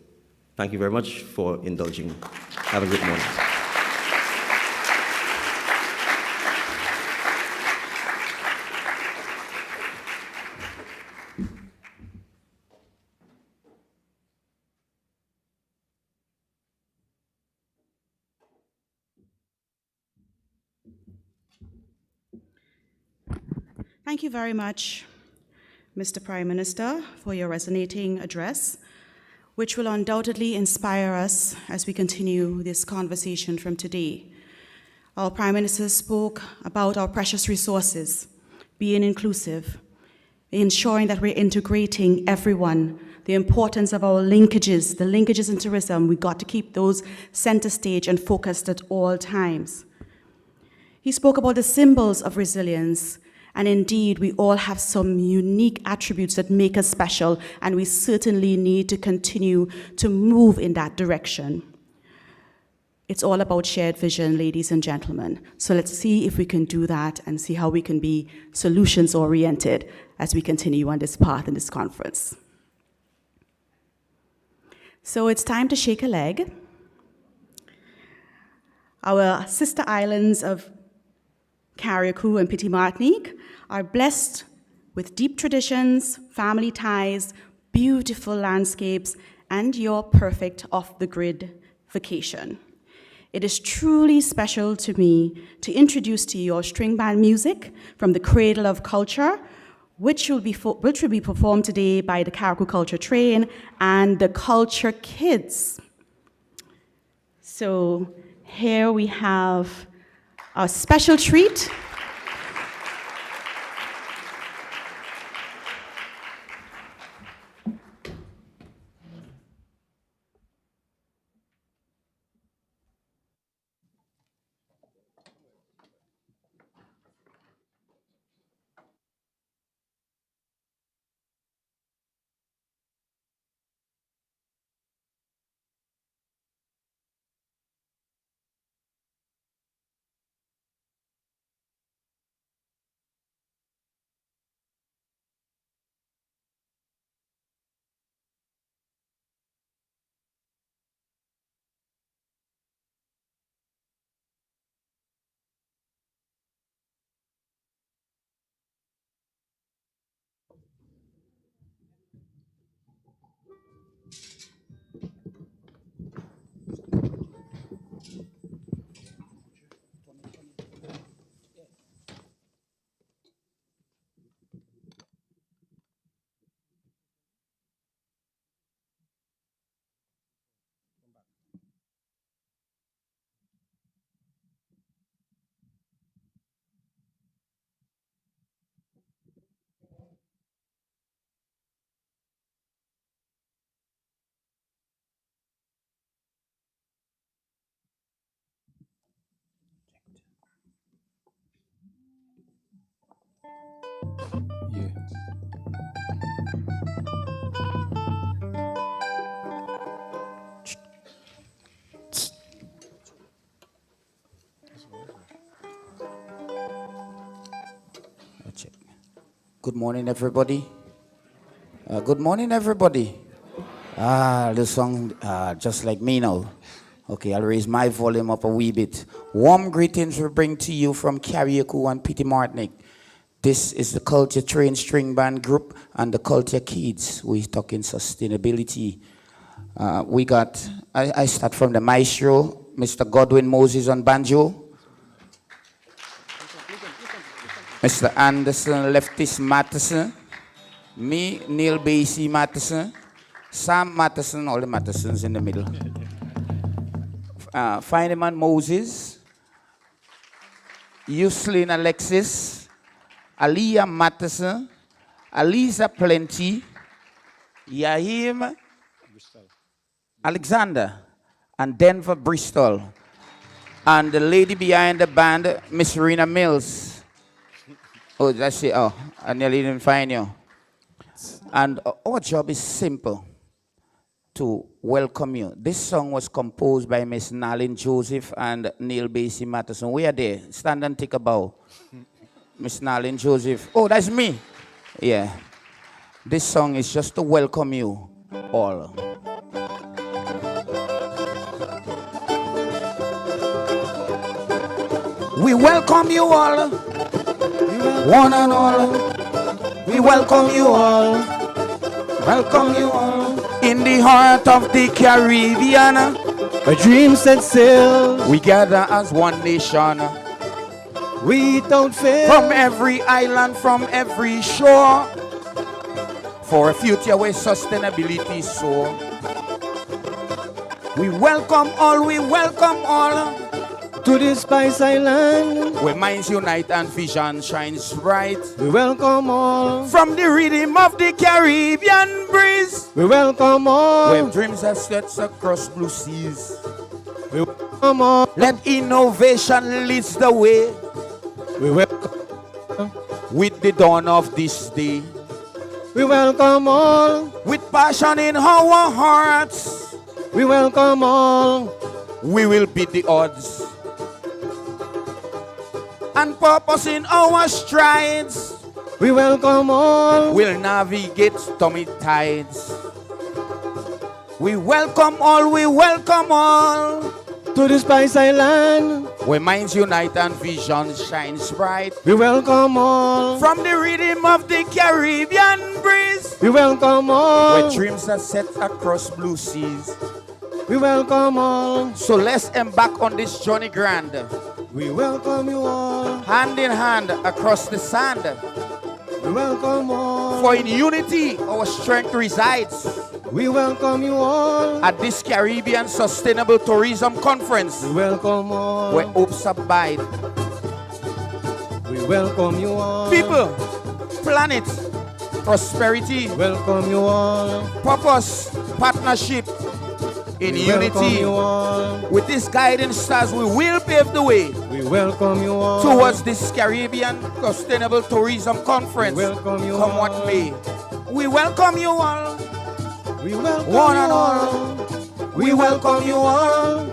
F: Thank you very much for indulging me. Have a great morning.
A: Thank you very much, Mr. Prime Minister, for your resonating address, which will undoubtedly inspire us as we continue this conversation from today. Our Prime Minister spoke about our precious resources, being inclusive, ensuring that we're integrating everyone, the importance of our linkages, the linkages in tourism. We got to keep those center stage and focused at all times. He spoke about the symbols of resilience. And indeed, we all have some unique attributes that make us special, and we certainly need to continue to move in that direction. It's all about shared vision, ladies and gentlemen. So let's see if we can do that and see how we can be solutions-oriented as we continue on this path in this conference. So it's time to shake a leg. Our sister islands of Carriacou and Petit Martinique are blessed with deep traditions, family ties, beautiful landscapes, and your perfect off-the-grid vacation. It is truly special to me to introduce to you our string band music from the Cradle of Culture, which will be performed today by the Carriacou Culture Train and the Culture Kids. So here we have a special treat
G: check. Good morning, everybody. Good morning, everybody. The song, just like me now. Okay, I'll raise my volume up a wee bit. Warm greetings we bring to you from Carriacou and Petit Martinique. This is the Culture Train String Band Group and the Culture Kids. We're talking sustainability. I start from the maestro, Mr. Godwin Moses on banjo. Mr. Anderson, leftist Matheson. Me, Neil Basie Matheson. Sam Matheson, all the Mathesons in the middle. Fineman Moses. Yuslin Alexis. Aliyah Matheson. Aliza Plenty. Yahim Alexander. And Denver Bristol. And the lady behind the band, Miss Rena Mills. Oh, that's it. Oh, I nearly didn't find you. And our job is simple. To welcome you. This song was composed by Miss Nalin Joseph and Neil Basie Matheson. We are there. Stand and take a bow. Miss Nalin Joseph. Oh, that's me. Yeah. This song is just to welcome you all. We welcome you all. One and all. We welcome you all. Welcome you all. In the heart of the Caribbean,
H: a dream set sail.
G: We gather as one nation.
H: We don't fail.
G: From every island, from every shore, for a future where sustainability soar. We welcome all, we welcome all.
H: To this Spice Island,
G: where minds unite and vision shines bright.
H: We welcome all.
G: From the rhythm of the Caribbean breeze,
H: we welcome all.
G: Where dreams are stretched across blue seas,
H: we welcome all.
G: Let innovation lead the way.
H: We welcome
G: with the dawn of this day.
H: We welcome all.
G: With passion in our hearts,
H: we welcome all.
G: We will beat the odds. And purpose in our strides,
H: we welcome all.
G: We'll navigate stormy tides. We welcome all, we welcome all.
H: To the Spice Island,
G: where minds unite and vision shines bright.
H: We welcome all.
G: From the rhythm of the Caribbean breeze,
H: we welcome all.
G: Where dreams are set across blue seas,
H: we welcome all.
G: So let's embark on this journey grand.
H: We welcome you all.
G: Hand in hand across the sand.
H: We welcome all.
G: For in unity our strength resides.
H: We welcome you all.
G: At this Caribbean Sustainable Tourism Conference.
H: We welcome all.
G: Where hopes abide.
H: We welcome you all.
G: People, planet, prosperity.
H: Welcome you all.
G: Purpose, partnership. In
H: we
G: unity, with these guiding stars, we will pave the way.
H: We welcome you all.
G: Towards this Caribbean Sustainable Tourism Conference.
H: We welcome you
G: Come
H: all.
G: what may. We welcome you all.
H: We welcome
G: one
H: you
G: and all.
H: all. We welcome you all.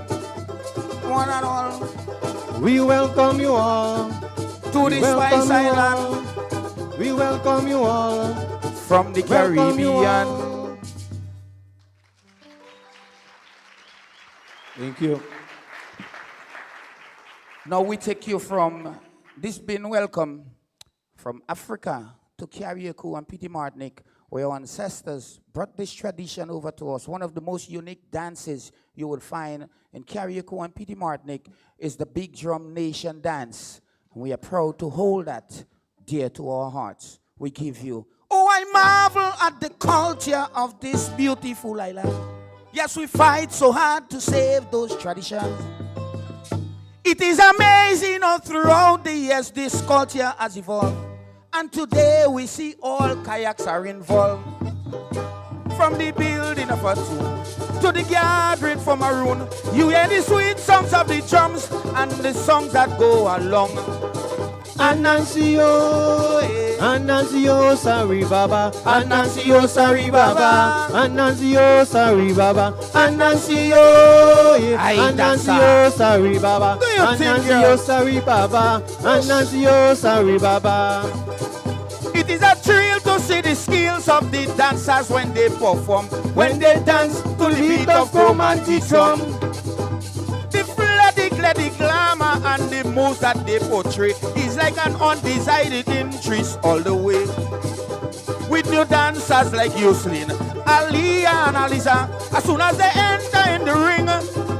G: One and all.
H: We welcome you all.
G: To this Spice Island.
H: We welcome you all.
G: From the Caribbean.
H: Thank you.
G: Now we take you from this being welcome from Africa to Carriacou and Petit Martinique, where our ancestors brought this tradition over to us. One of the most unique dances you will find in Carriacou and Petit Martinique is the Big Drum Nation dance. And we are proud to hold that dear to our hearts. We give you, oh, I marvel at the culture of this beautiful island. Yes, we fight so hard to save those traditions. It is amazing how throughout the years this culture has evolved. And today we see all kayaks are involved. From the building of a tomb to the gathering for maroon, you hear the sweet songs of the drums and the songs that go along.
H: Anansiyo, Anansiyo, sorry Baba, Anansiyo, sorry Baba, Anansiyo, sorry Baba, Anansiyo, Anansiyo, sorry Baba, Anansiyo, sorry Baba, Anansiyo, sorry Baba.
G: It is a thrill to see the skills of the dancers when they perform, when they dance to the beat of romantic drum. The floody glamour and the moves that they portray is like an undecided interest all the way. With new dancers like Yoselin, Aliyah and Aliza, as soon as they enter in the ring,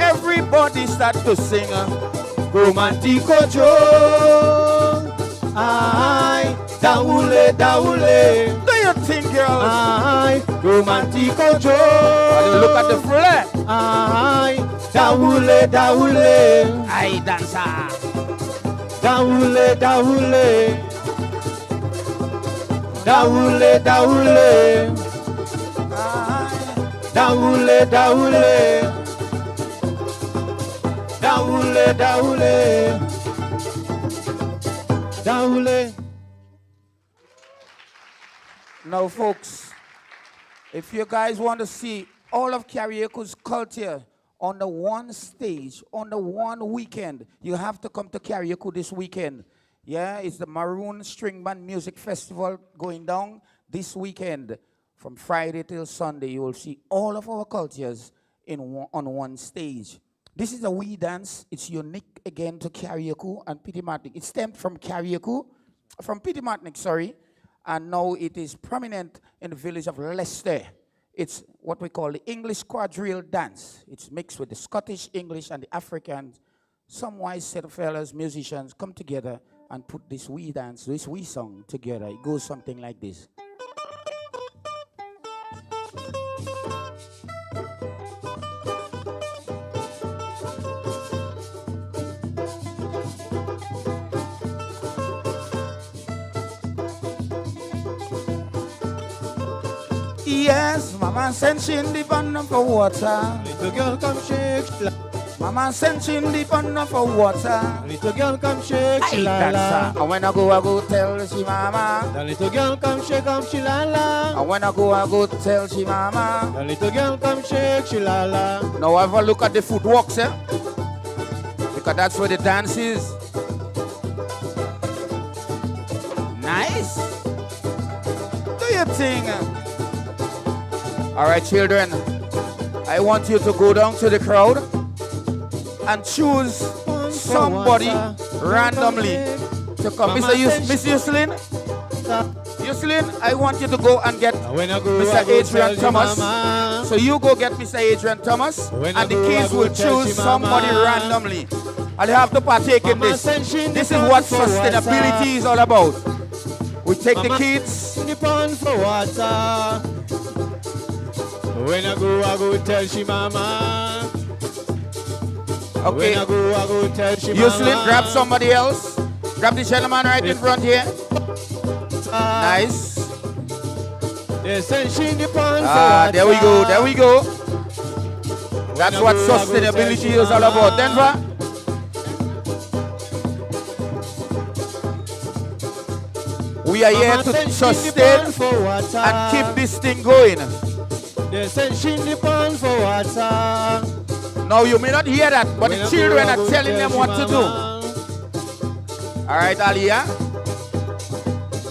G: everybody start to sing. Romantico Joe, aye, daule, daule. Do you think, girls? Aye, Romantico Joe. Look at the flair. Aye, daule, daule. Aye, dancer. Daule, daule. Daule, daule. Daule, daule. Daule, daule. Daule. Now, folks, if you guys want to see all of Carriacou's culture on the one stage, on the one weekend, you have to come to Carriacou this weekend. Yeah, it's the Maroon String Band Music Festival going down this weekend. From Friday till Sunday, you will see all of our cultures on one stage. This is a wee dance. It's unique again to Carriacou and Pitimartinic. It stemmed from Carriacou, from Pitimartinic, sorry, and now it is prominent in the village of Leicester. It's what we call the English quadrille dance. It's mixed with the Scottish, English, and the African. Some wise set of fellas, musicians, come together and put this wee dance, this wee song together. It goes something like this. Yes, Mama sent she in the pan for water.
H: Little girl come shake,
G: Mama sent she in the pan for water.
H: little girl come shake,
G: Dancer. And when I go tell she mama.
H: The little girl come shake, shilala.
G: And when I go tell she mama.
H: The little girl come shake, shilala.
G: Now have a look at the footworks, eh? Because that's where the dance is. Nice. Do you think? All right, children. I want you to go down to the crowd and choose somebody randomly to come. Miss Yoselin, I want you to go and get Mr. Adrien Thomas. So you go get Mr. Adrien Thomas, and the kids will choose somebody randomly. And they have to partake in this. This is what sustainability is all about. We take the kids.
H: In the pond for water. When I go tell she mama.
G: Okay.
H: When I go tell she mama.
G: Yoselin, grab somebody else. Grab the gentleman right in front here. Nice.
H: They send she in the pond for water.
G: There we go, there we go. That's what sustainability is all about. Denver. We are here to sustain and keep this thing going.
H: They send she in the pond for water.
G: Now you may not hear that, but the children are telling them what to do. All right, Aliyah.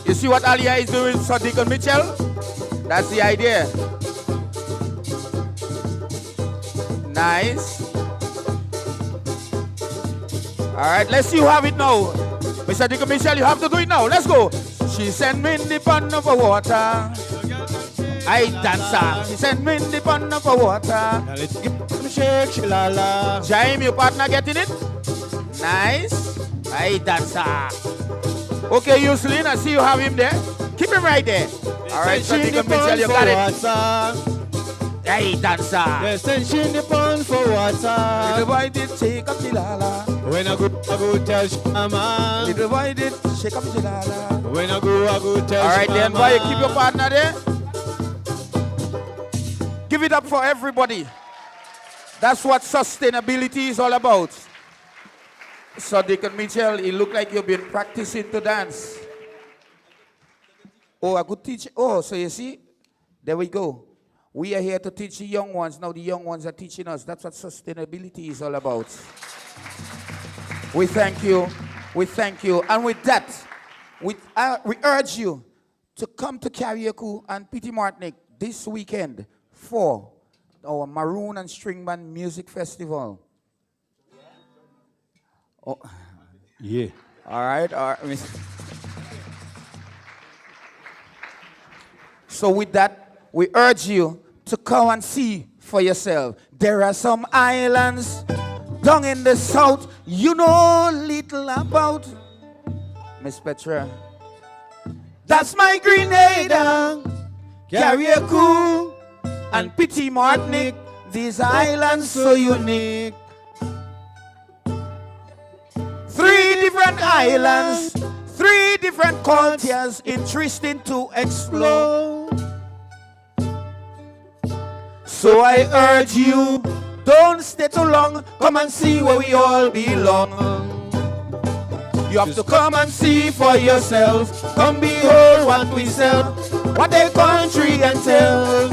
G: You see what Aliyah is doing, Sadiq and Mitchell? That's the idea. Nice. All right, let's see who have it now. Mr. Dick and Michelle, you have to do it now. Let's go. She sent me in the pond of water. I dancer. She sent me in the pond of water.
H: Shake, shilala.
G: Jaime, your partner getting it? Nice. I dancer. Okay, Yoselin, I see you have him there. Keep him right there. All right, so Dick and Michelle, you got it. Hey, dancer.
H: They send she in the pond for water.
G: Little boy did shake up Chilala.
H: When I go tell she mama.
G: Little boy did shake up Chilala.
H: When I go tell
G: all right,
H: she
G: then,
H: mama.
G: boy, keep your partner there. Give it up for everybody. That's what sustainability is all about. Sadiq and Mitchell, it look like you've been practicing to dance. Oh, a good teacher. Oh, so you see, there we go. We are here to teach the young ones. Now the young ones are teaching us. That's what sustainability is all about. We thank you. We thank you. And with that, we urge you to come to Carriacou and Petit Martinique this weekend for our Maroon and String Band Music Festival. Oh.
H: Yeah.
G: All right. So with that, we urge you to come and see for yourself. There are some islands down in the south you know little about. Miss Petra. That's my Grenada, Carriacou, and Petit Martinique. These islands so unique. 3 different islands, 3 different cultures, interesting to explore. So I urge you, don't stay too long, come and see where we all belong. You have to come and see for yourself, come behold what we sell, what a country entails.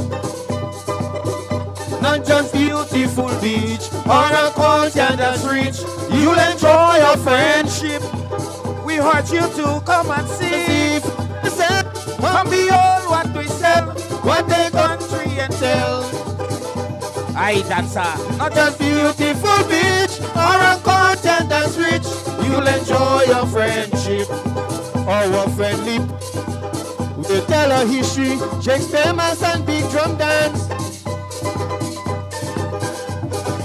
G: Not just beautiful beach or a culture that's rich, you'll enjoy your friendship. We urge you to come and see, come behold what we sell, what a country entails. Aye, that's not just beautiful beach or a culture that's rich, you'll enjoy your friendship.
H: Our friendly, we tell our history, Shakespeare mass and big drum dance.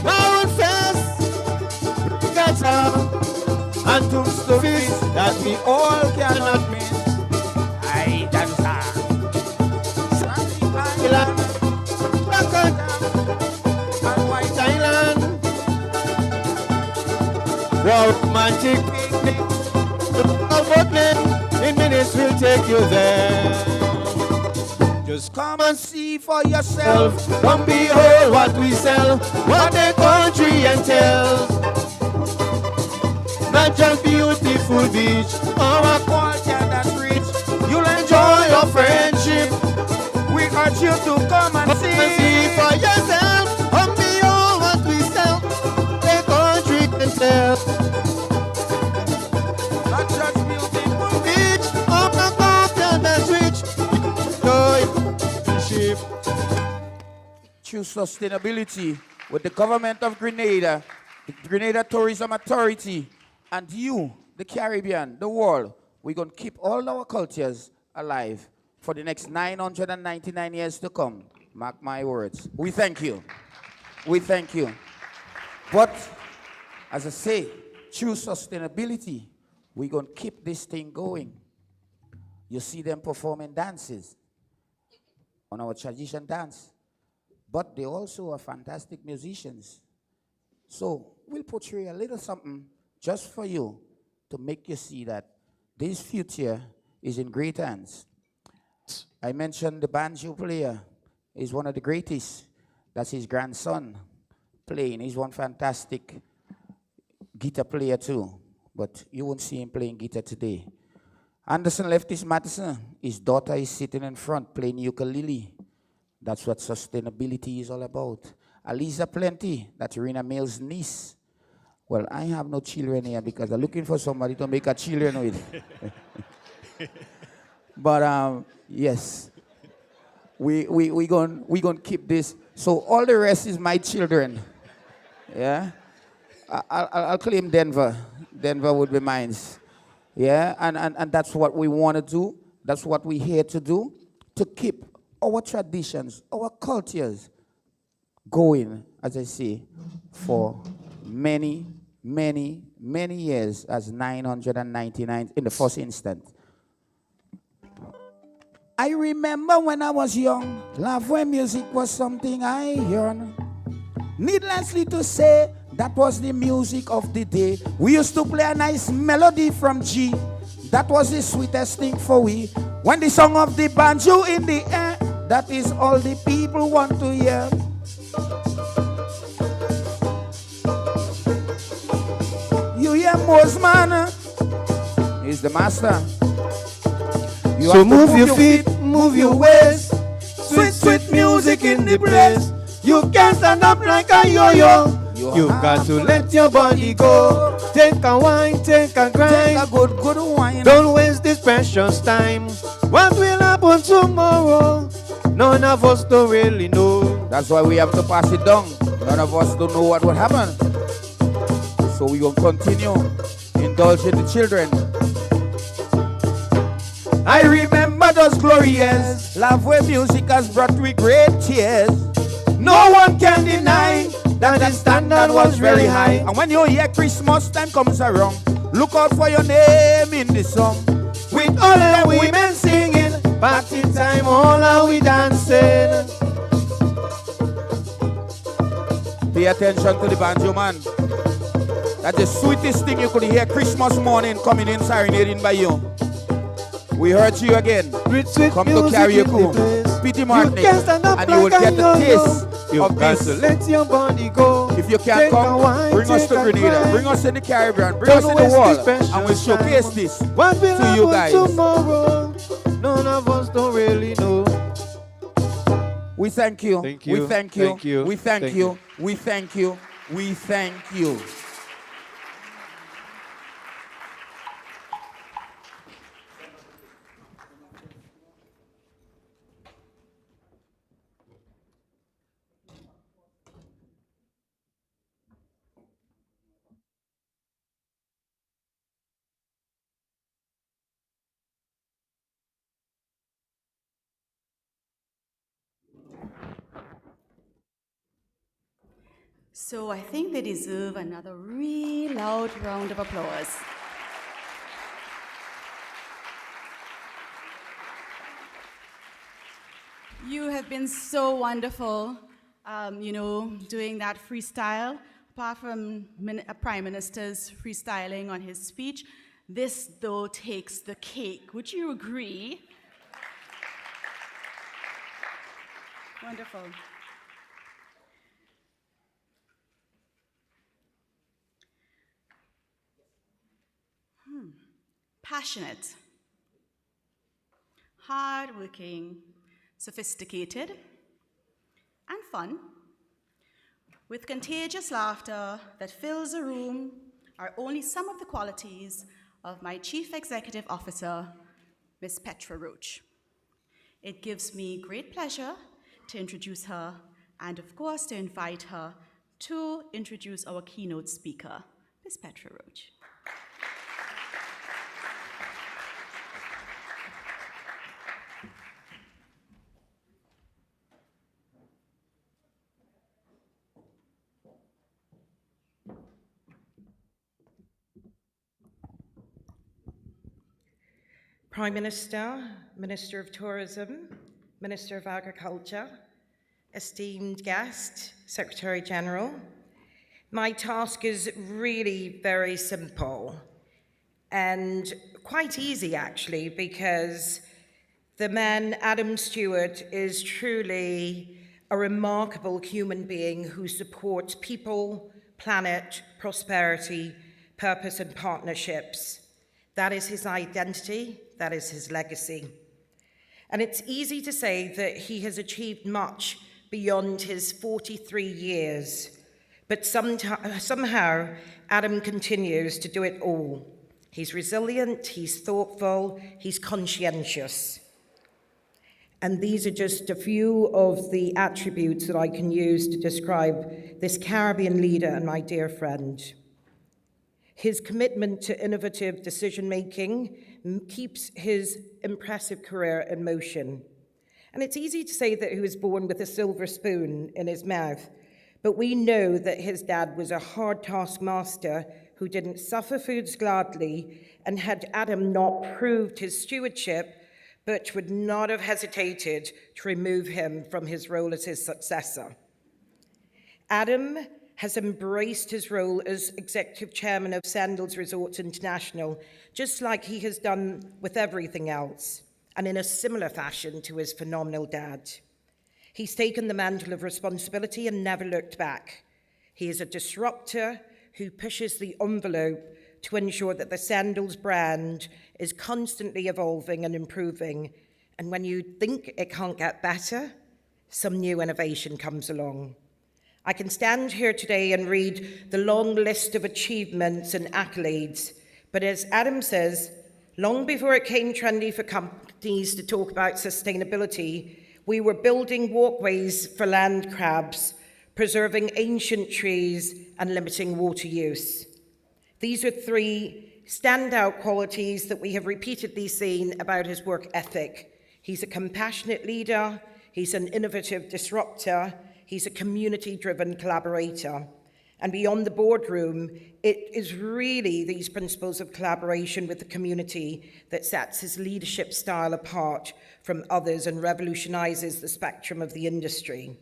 H: Mountain Fest, Regatta, and tombstones that we all cannot miss.
G: Aye, that's
H: Island,
G: and White Island.
H: romantic picnic, in minutes we'll take you there. Just
G: Come and see for yourself.
H: come behold what we sell, what the country entails. Not just beautiful beach or a
G: Culture that's rich,
H: you'll enjoy your friendship.
G: we urge you to come and
H: And see
G: see.
H: for yourself, come behold what we sell, the country entails.
G: Not just beautiful
H: Beach of the culture that's rich, enjoy ship.
G: True sustainability with the government of Grenada, the Grenada Tourism Authority, and you, the Caribbean, the world. We're going to keep all our cultures alive for the next 999 years to come. Mark my words. We thank you. We thank you. But, as I say, true sustainability, we're going to keep this thing going. You see them performing dances on our tradition dance. But they also are fantastic musicians. So we'll portray a little something just for you to make you see that this future is in great hands. I mentioned the banjo player is one of the greatest. That's his grandson playing. He's one fantastic guitar player too. But you won't see him playing guitar today. Anderson Leftis Madison, his daughter is sitting in front playing ukulele. That's what sustainability is all about. Aliza Plenty, that's Rena Mills' niece. Well, I have no children here because I'm looking for somebody to make a children with. But yes, we gonna keep this. So all the rest is my children. Yeah, I'll claim Denver. Denver would be mine. Yeah, and that's what we want to do. That's what we're here to do, to keep our traditions, our cultures going, as I say, for many, many, many years, as 999 in the first instant. I remember when I was young, love when music was something I yearned. Needlessly to say, that was the music of the day. We used to play a nice melody from G. That was the sweetest thing for we. When the song of the banjo in the air, that is all the people want to hear. You hear Mosman? He's the master. You
H: So
G: have to
H: move your feet, move your waist. Sweet, sweet music in the place. You can't stand up like a yo-yo. You got to let your body go. Take a wine, take a grind.
G: Take a good wine.
H: Don't waste this precious time. What will happen tomorrow? None of us don't really know.
G: That's why we have to pass it down. None of us don't know what will happen. So we will continue indulging the children.
H: I remember those glorious
G: Love where music has brought we great tears.
H: No one can deny that the standard was very high.
G: And when you hear Christmas time comes around, look out for your name in the song.
H: With all the women singing, party time, all are we dancing.
G: Pay attention to the banjo, man. That's the sweetest thing you could hear Christmas morning coming in, serenading by you. We heard you again.
H: Sweet
G: Come to
H: music
G: Carriacou,
H: in the place.
G: Pity Martinique,
H: You can't stand up
G: and you will
H: like
G: get
H: a
G: the
H: yo-yo.
G: taste
H: You've
G: of
H: got
G: this.
H: to let your body go.
G: If you can't
H: Take a
G: come,
H: wine,
G: bring us to
H: take a
G: Grenada,
H: grind.
G: bring us in the Caribbean, bring
H: Don't
G: us in the
H: waste
G: world,
H: this precious
G: and we'll showcase
H: time.
G: this
H: What will
G: to you
H: happen
G: guys.
H: tomorrow? None of us don't really know.
G: We thank you.
H: Thank
G: We
H: you.
G: thank you.
H: Thank you.
G: We thank
H: Thank
G: you.
H: you.
G: We thank you. We thank you.
A: So I think they deserve another really loud round of applause. You have been so wonderful, doing that freestyle. Apart from Prime Minister's freestyling on his speech, this, though, takes the cake. Would you agree? Wonderful. Passionate, hardworking, sophisticated, and fun, with contagious laughter that fills a room, are only some of the qualities of my Chief Executive Officer, Ms. Petra Roach. It gives me great pleasure to introduce her and, of course, to invite her to introduce our keynote speaker, Ms. Petra Roach.
I: Prime Minister, Minister of Tourism, Minister of Agriculture, esteemed guest, Secretary General, my task is really very simple and quite easy actually, because the man, Adam Stewart, is truly a remarkable human being who supports people, planet, prosperity, purpose and partnerships. That is his identity. That is his legacy. And it's easy to say that he has achieved much beyond his 43 years, but somehow Adam continues to do it all. He's resilient, he's thoughtful, he's conscientious. And these are just a few of the attributes that I can use to describe this Caribbean leader and my dear friend. His commitment to innovative decision-making keeps his impressive career in motion. And it's easy to say that he was born with a silver spoon in his mouth, but we know that his dad was a hard taskmaster who didn't suffer foods gladly, and had Adam not proved his stewardship, but would not have hesitated to remove him from his role as his successor. Adam has embraced his role as executive chairman of Sandals Resorts International, just like he has done with everything else, and in a similar fashion to his phenomenal dad. He's taken the mantle of responsibility and never looked back. He is a disruptor who pushes the envelope to ensure that the Sandals brand is constantly evolving and improving. And when you think it can't get better, some new innovation comes along. I can stand here today and read the long list of achievements and accolades, but as Adam says, Long before it came trendy for companies to talk about sustainability, we were building walkways for land crabs, preserving ancient trees, and limiting water use. These are three standout qualities that we have repeatedly seen about his work ethic. He's a compassionate leader, he's an innovative disruptor, he's a community-driven collaborator. And beyond the boardroom, it is really these principles of collaboration with the community that sets his leadership style apart from others and revolutionizes the spectrum of the industry.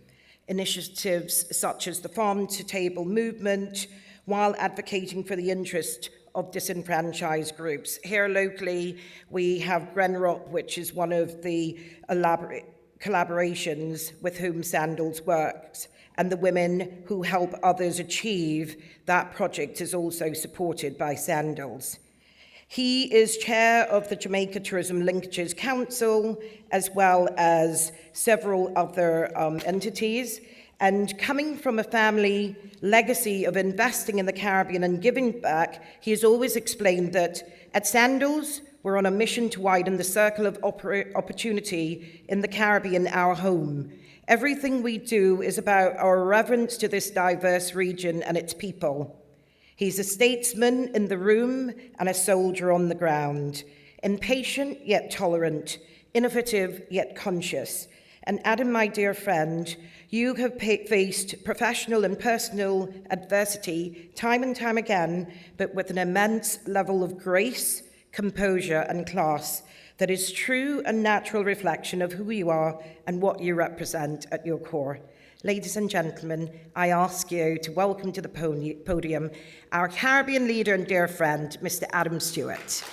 I: Initiatives such as the Farm to Table movement, while advocating for the interest of disenfranchised groups. Here locally, we have GRENADA, which is one of the elaborate collaborations with whom Sandals works, and the women who help others achieve that project is also supported by Sandals. He is chair of the Jamaica Tourism Linkages Council, as well as several other entities. And coming from a family legacy of investing in the Caribbean and giving back, he has always explained that at Sandals, we're on a mission to widen the circle of opportunity in the Caribbean, our home. Everything we do is about our reverence to this diverse region and its people. He's a statesman in the room and a soldier on the ground, impatient yet tolerant, innovative yet conscious. And Adam, my dear friend, you have faced professional and personal adversity time and time again, but with an immense level of grace, composure, and class that is true and natural reflection of who you are and what you represent at your core. Ladies and gentlemen, I ask you to welcome to the podium our Caribbean leader and dear friend, Mr. Adam Stewart.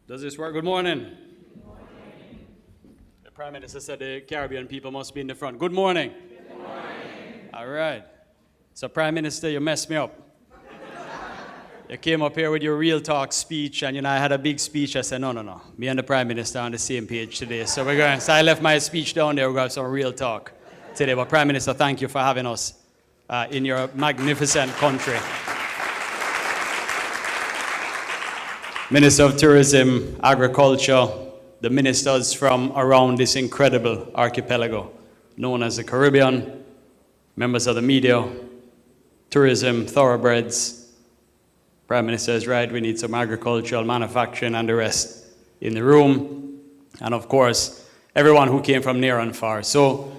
J: Does this work? Good morning. Good morning. The Prime Minister said the Caribbean people must be in the front. Good morning. Good morning. All right. So, Prime Minister, you messed me up. You came up here with your real talk speech, and I had a big speech. I said, no. Me and the Prime Minister are on the same page today. So I left my speech down there. We're going to have some real talk today. But Prime Minister, thank you for having us in your magnificent country. Minister of Tourism, Agriculture, the ministers from around this incredible archipelago known as the Caribbean, members of the media, tourism, thoroughbreds. Prime Minister is right, we need some agricultural, manufacturing, and the rest in the room. And of course, everyone who came from near and far. So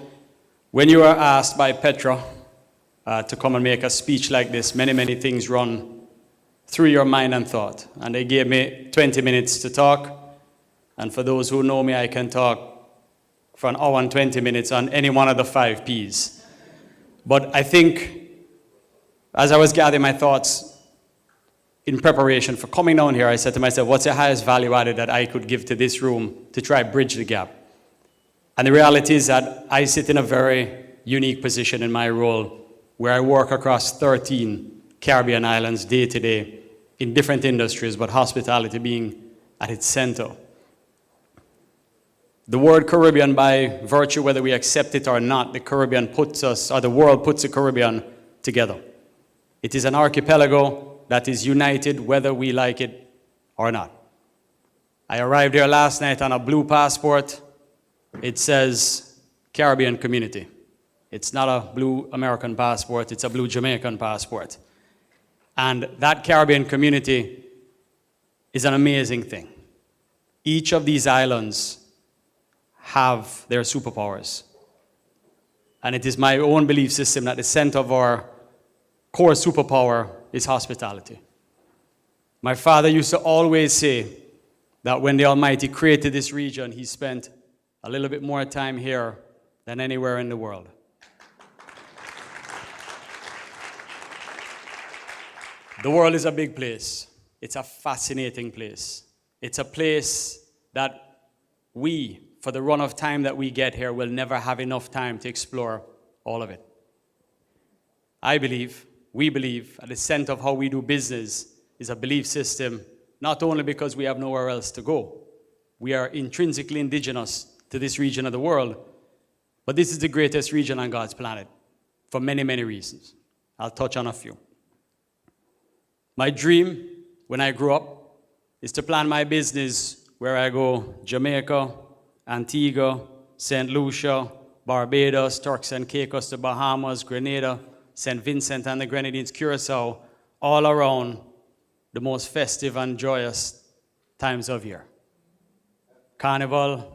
J: when you were asked by Petra to come and make a speech like this, many things run through your mind and thought. And they gave me 20 minutes to talk. And for those who know me, I can talk for an hour and 20 minutes on any one of the 5 Ps. But I think, as I was gathering my thoughts in preparation for coming down here, I said to myself, what's the highest value added that I could give to this room to try bridge the gap? And the reality is that I sit in a very unique position in my role where I work across 13 Caribbean islands day to day in different industries, but hospitality being at its center. The word Caribbean, by virtue whether we accept it or not, the Caribbean puts us, or the world puts the Caribbean together. It is an archipelago that is united whether we like it or not. I arrived here last night on a blue passport. It says Caribbean Community. It's not a blue American passport, it's a blue Jamaican passport. And that Caribbean community is an amazing thing. Each of these islands have their superpowers. And it is my own belief system that the center of our core superpower is hospitality. My father used to always say that when the Almighty created this region, he spent a little bit more time here than anywhere in the world. The world is a big place. It's a fascinating place. It's a place that we, for the run of time that we get here, will never have enough time to explore all of it. I believe we believe, at the center of how we do business is a belief system, not only because we have nowhere else to go. We are intrinsically indigenous to this region of the world, but this is the greatest region on God's planet for many, many reasons. I'll touch on a few. My dream when I grew up is to plan my business where I go Jamaica, Antigua, St. Lucia, Barbados, Turks and Caicos, the Bahamas, Grenada, St. Vincent and the Grenadines, Curacao, all around the most festive and joyous times of year. Carnival,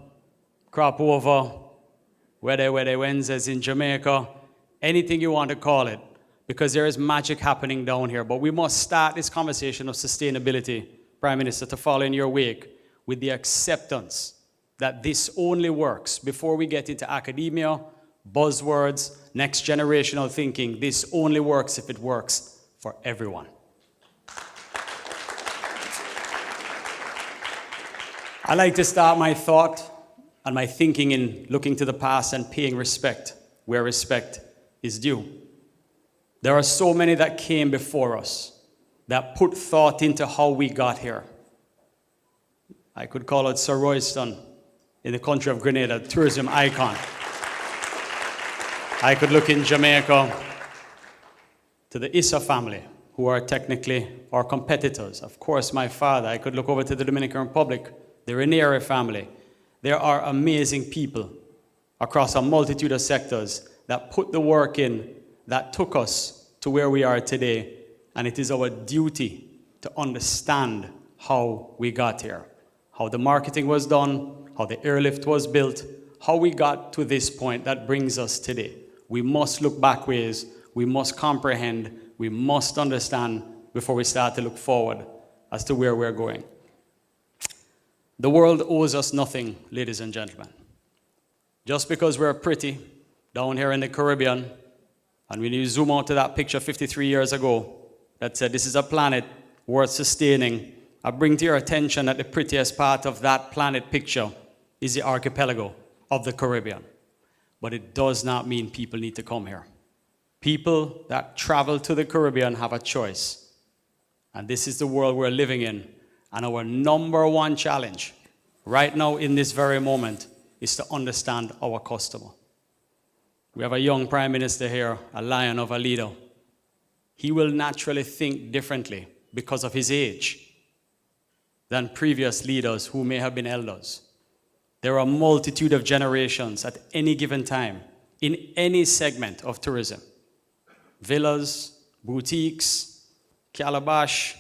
J: crop over, Wede Wednesdays in Jamaica, anything you want to call it, because there is magic happening down here. But we must start this conversation of sustainability, Prime Minister, to follow in your wake with the acceptance that this only works before we get into academia, buzzwords, next generational thinking. This only works if it works for everyone. I like to start my thought and my thinking in looking to the past and paying respect where respect is due. There are so many that came before us that put thought into how we got here. I could call it Sir Royston in the country of Grenada, tourism icon. I could look in Jamaica to the Issa family, who are technically our competitors. Of course, my father. I could look over to the Dominican Republic, the Ranieri family. There are amazing people across a multitude of sectors that put the work in that took us to where we are today. And it is our duty to understand how we got here, how the marketing was done, how the airlift was built, how we got to this point that brings us today. We must look backwards, we must comprehend, we must understand before we start to look forward as to where we're going. The world owes us nothing, ladies and gentlemen. Just because we're pretty down here in the Caribbean, and when you zoom out to that picture 53 years ago that said this is a planet worth sustaining, I bring to your attention that the prettiest part of that planet picture is the archipelago of the Caribbean. But it does not mean people need to come here. People that travel to the Caribbean have a choice. And this is the world we're living in. And our number one challenge right now in this very moment is to understand our customer. We have a young Prime Minister here, a lion of a leader. He will naturally think differently because of his age than previous leaders who may have been elders. There are a multitude of generations at any given time in any segment of tourism. Villas, boutiques, calabash,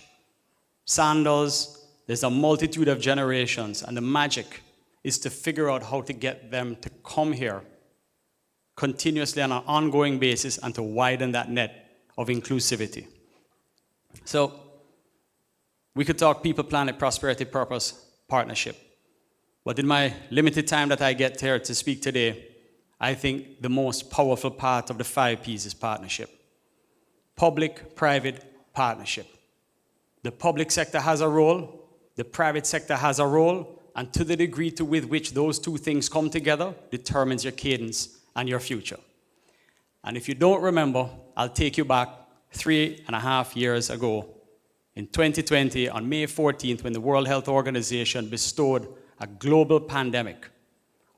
J: sandals. There's a multitude of generations, and the magic is to figure out how to get them to come here continuously on an ongoing basis and to widen that net of inclusivity. So we could talk people, planet, prosperity, purpose, partnership. But in my limited time that I get here to speak today, I think the most powerful part of the 5 Ps is partnership. Public-private partnership. The public sector has a role, the private sector has a role, and to the degree to with which those two things come together determines your cadence and your future. And if you don't remember, I'll take you back 3.5 years ago. In 2020, on May 14th, when the World Health Organization bestowed a global pandemic,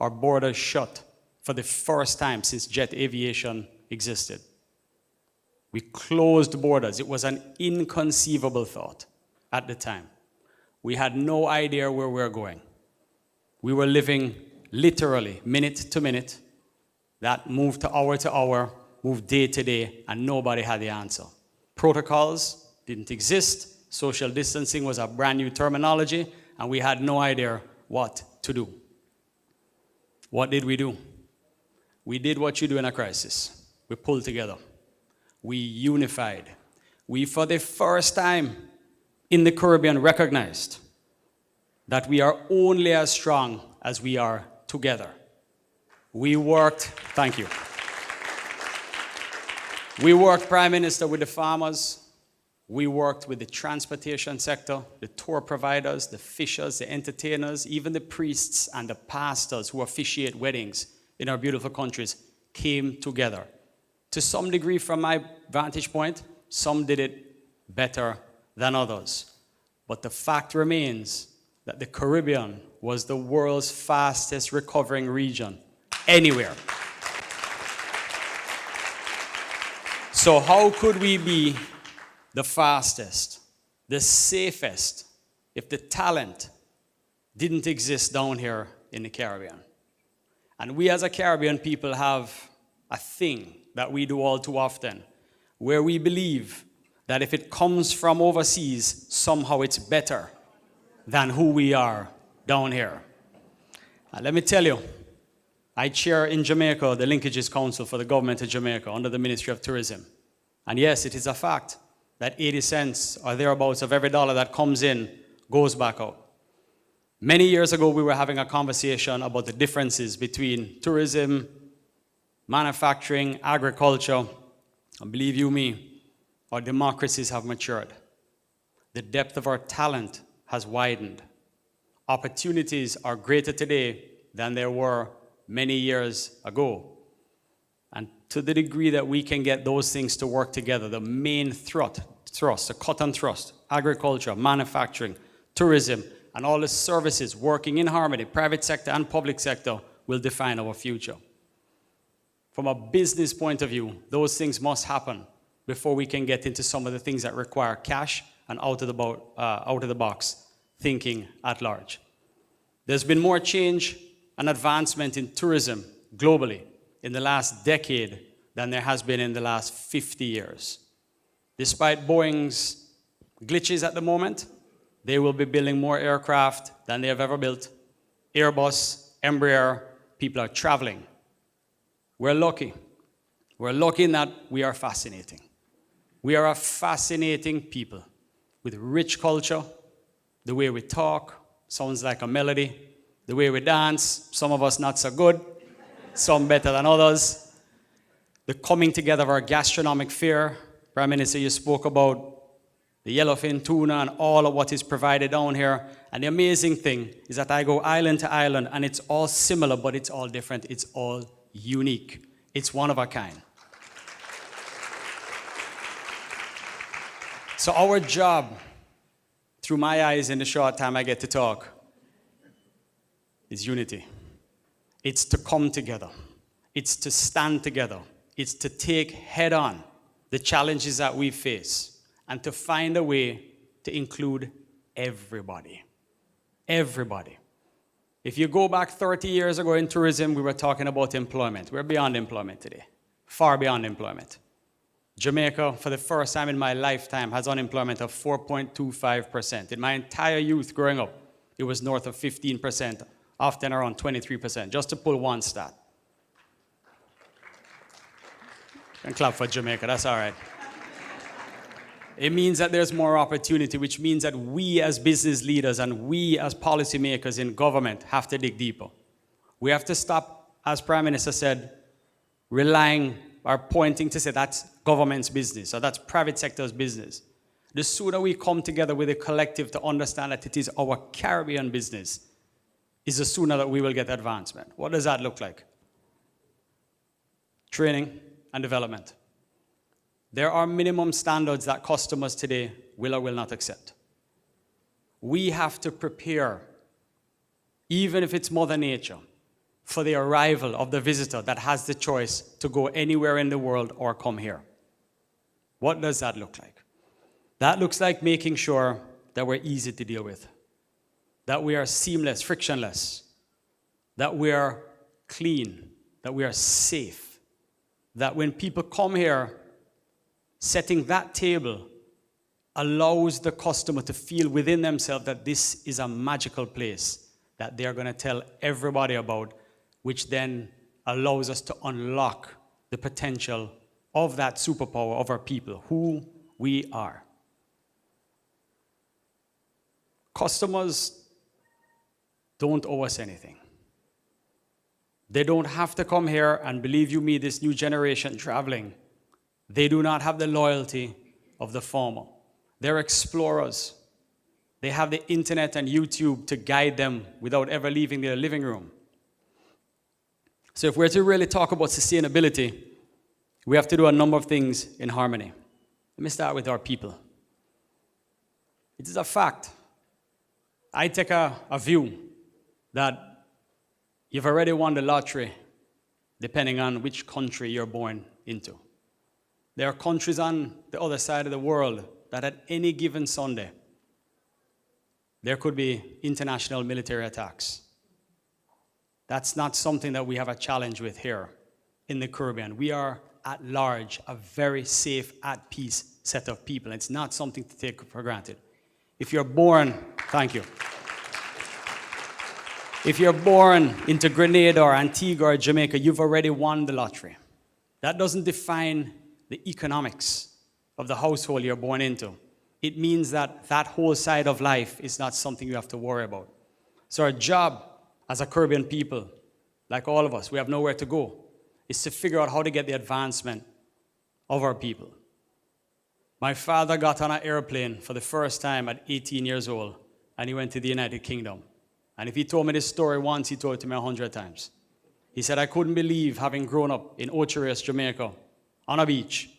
J: our borders shut for the first time since jet aviation existed. We closed borders. It was an inconceivable thought at the time. We had no idea where we were going. We were living literally minute to minute. That moved to hour, moved day to day, and nobody had the answer. Protocols didn't exist. Social distancing was a brand new terminology, and we had no idea what to do. What did we do? We did what you do in a crisis. We pulled together. We unified. We, for the first time in the Caribbean, recognized that we are only as strong as we are together. We worked, thank you. We worked, Prime Minister, with the farmers. We worked with the transportation sector, the tour providers, the fishers, the entertainers, even the priests and the pastors who officiate weddings in our beautiful countries came together. To some degree, from my vantage point, Some did it better than others. But the fact remains that the Caribbean was the world's fastest recovering region anywhere. So how could we be the fastest, the safest, if the talent didn't exist down here in the Caribbean? And we as a Caribbean people have a thing that we do all too often, where we believe that if it comes from overseas, somehow it's better than who we are down here. And let me tell you, I chair in Jamaica the Linkages Council for the government of Jamaica under the Ministry of Tourism. And yes, it is a fact that 80 cents or thereabouts of every dollar that comes in goes back out. Many years ago, we were having a conversation about the differences between tourism, manufacturing, agriculture, and believe you me, our democracies have matured. The depth of our talent has widened. Opportunities are greater today than there were many years ago. And to the degree that we can get those things to work together, the main thrust, the cut and thrust, agriculture, manufacturing, tourism, and all the services working in harmony, private sector and public sector, will define our future. From a business point of view, those things must happen before we can get into some of the things that require cash and out of the box thinking at large. There's been more change and advancement in tourism globally in the last decade than there has been in the last 50 years. Despite Boeing's glitches at the moment, they will be building more aircraft than they have ever built. Airbus, Embraer, people are traveling. We're lucky. We're lucky in that we are fascinating. We are a fascinating people with rich culture. The way we talk sounds like a melody. The way we dance, some of us not so good, some better than others. The coming together of our gastronomic fare. Prime Minister, you spoke about the yellowfin tuna and all of what is provided down here. And the amazing thing is that I go island to island and it's all similar, but it's all different. It's all unique. It's one of a kind. So our job, through my eyes in the short time I get to talk, is unity. It's to come together. It's to stand together. It's to take head on the challenges that we face and to find a way to include everybody. Everybody. If you go back 30 years ago in tourism, we were talking about employment. We're beyond employment today, far beyond employment. Jamaica, for the first time in my lifetime, has unemployment of 4.25%. In my entire youth growing up, it was north of 15%, often around 23%, just to pull one stat. And clap for Jamaica, that's all right. It means that there's more opportunity, which means that we as business leaders and we as policymakers in government have to dig deeper. We have to stop, as Prime Minister said, relying or pointing to say that's government's business or that's private sector's business. The sooner we come together with a collective to understand that it is our Caribbean business, is the sooner that we will get advancement. What does that look like? Training and development. There are minimum standards that customers today will or will not accept. We have to prepare, even if it's Mother Nature, for the arrival of the visitor that has the choice to go anywhere in the world or come here. What does that look like? That looks like making sure that we're easy to deal with, that we are seamless, frictionless, that we are clean, that we are safe, that when people come here, setting that table allows the customer to feel within themselves that this is a magical place that they're going to tell everybody about, which then allows us to unlock the potential of that superpower of our people, who we are. Customers don't owe us anything. They don't have to come here, and believe you me, this new generation traveling, they do not have the loyalty of the former. They're explorers. They have the internet and YouTube to guide them without ever leaving their living room. So if we're to really talk about sustainability, we have to do a number of things in harmony. Let me start with our people. It is a fact. I take a view that you've already won the lottery depending on which country you're born into. There are countries on the other side of the world that at any given Sunday, there could be international military attacks. That's not something that we have a challenge with here in the Caribbean. We are at large a very safe, at peace set of people. It's not something to take for granted. If you're born, thank you. If you're born into Grenada or Antigua or Jamaica, you've already won the lottery. That doesn't define the economics of the household you're born into. It means that that whole side of life is not something you have to worry about. So our job as a Caribbean people, like all of us, we have nowhere to go, is to figure out how to get the advancement of our people. My father got on an airplane for the first time at 18 years old, and he went to the United Kingdom. And if he told me this story once, he told it to me 100 times. He said, I couldn't believe, having grown up in Ocho Jamaica, on a beach,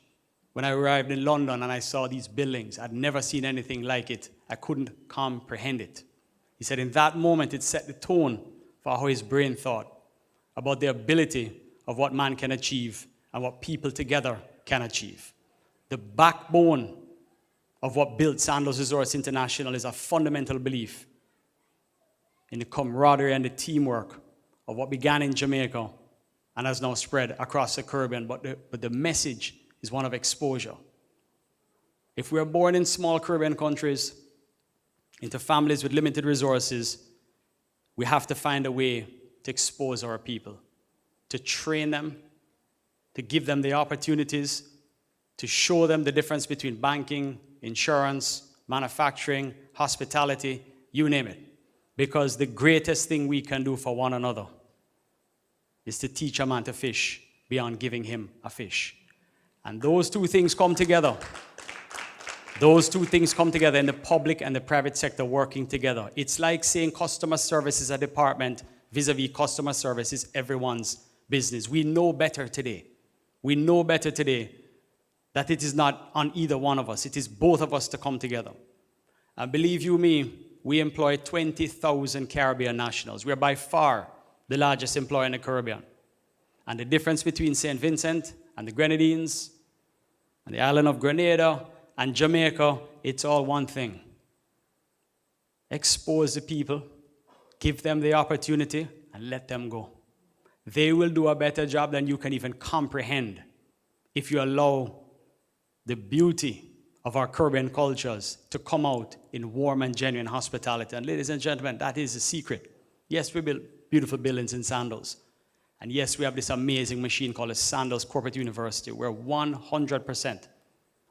J: when I arrived in London and I saw these buildings. I'd never seen anything like it. I couldn't comprehend it. He said in that moment, it set the tone for how his brain thought about the ability of what man can achieve and what people together can achieve. The backbone of what built Sandals Resorts International is a fundamental belief in the camaraderie and the teamwork of what began in Jamaica and has now spread across the Caribbean. But the message is one of exposure. If we are born in small Caribbean countries, into families with limited resources, we have to find a way to expose our people, to train them, to give them the opportunities, to show them the difference between banking, insurance, manufacturing, hospitality, you name it. Because the greatest thing we can do for one another is to teach a man to fish beyond giving him a fish. And those two things come together. Those two things come together in the public and the private sector working together. It's like saying customer service is a department vis-a-vis customer service is everyone's business. We know better today. We know better today that it is not on either one of us. It is both of us to come together. And believe you me, we employ 20,000 Caribbean nationals. We are by far the largest employer in the Caribbean. And the difference between St. Vincent and the Grenadines and the island of Grenada and Jamaica, it's all one thing. Expose the people, give them the opportunity, and let them go. They will do a better job than you can even comprehend if you allow the beauty of our Caribbean cultures to come out in warm and genuine hospitality. And ladies and gentlemen, that is the secret. Yes, we build beautiful buildings in Sandals. And yes, we have this amazing machine called the Sandals Corporate University, where 100%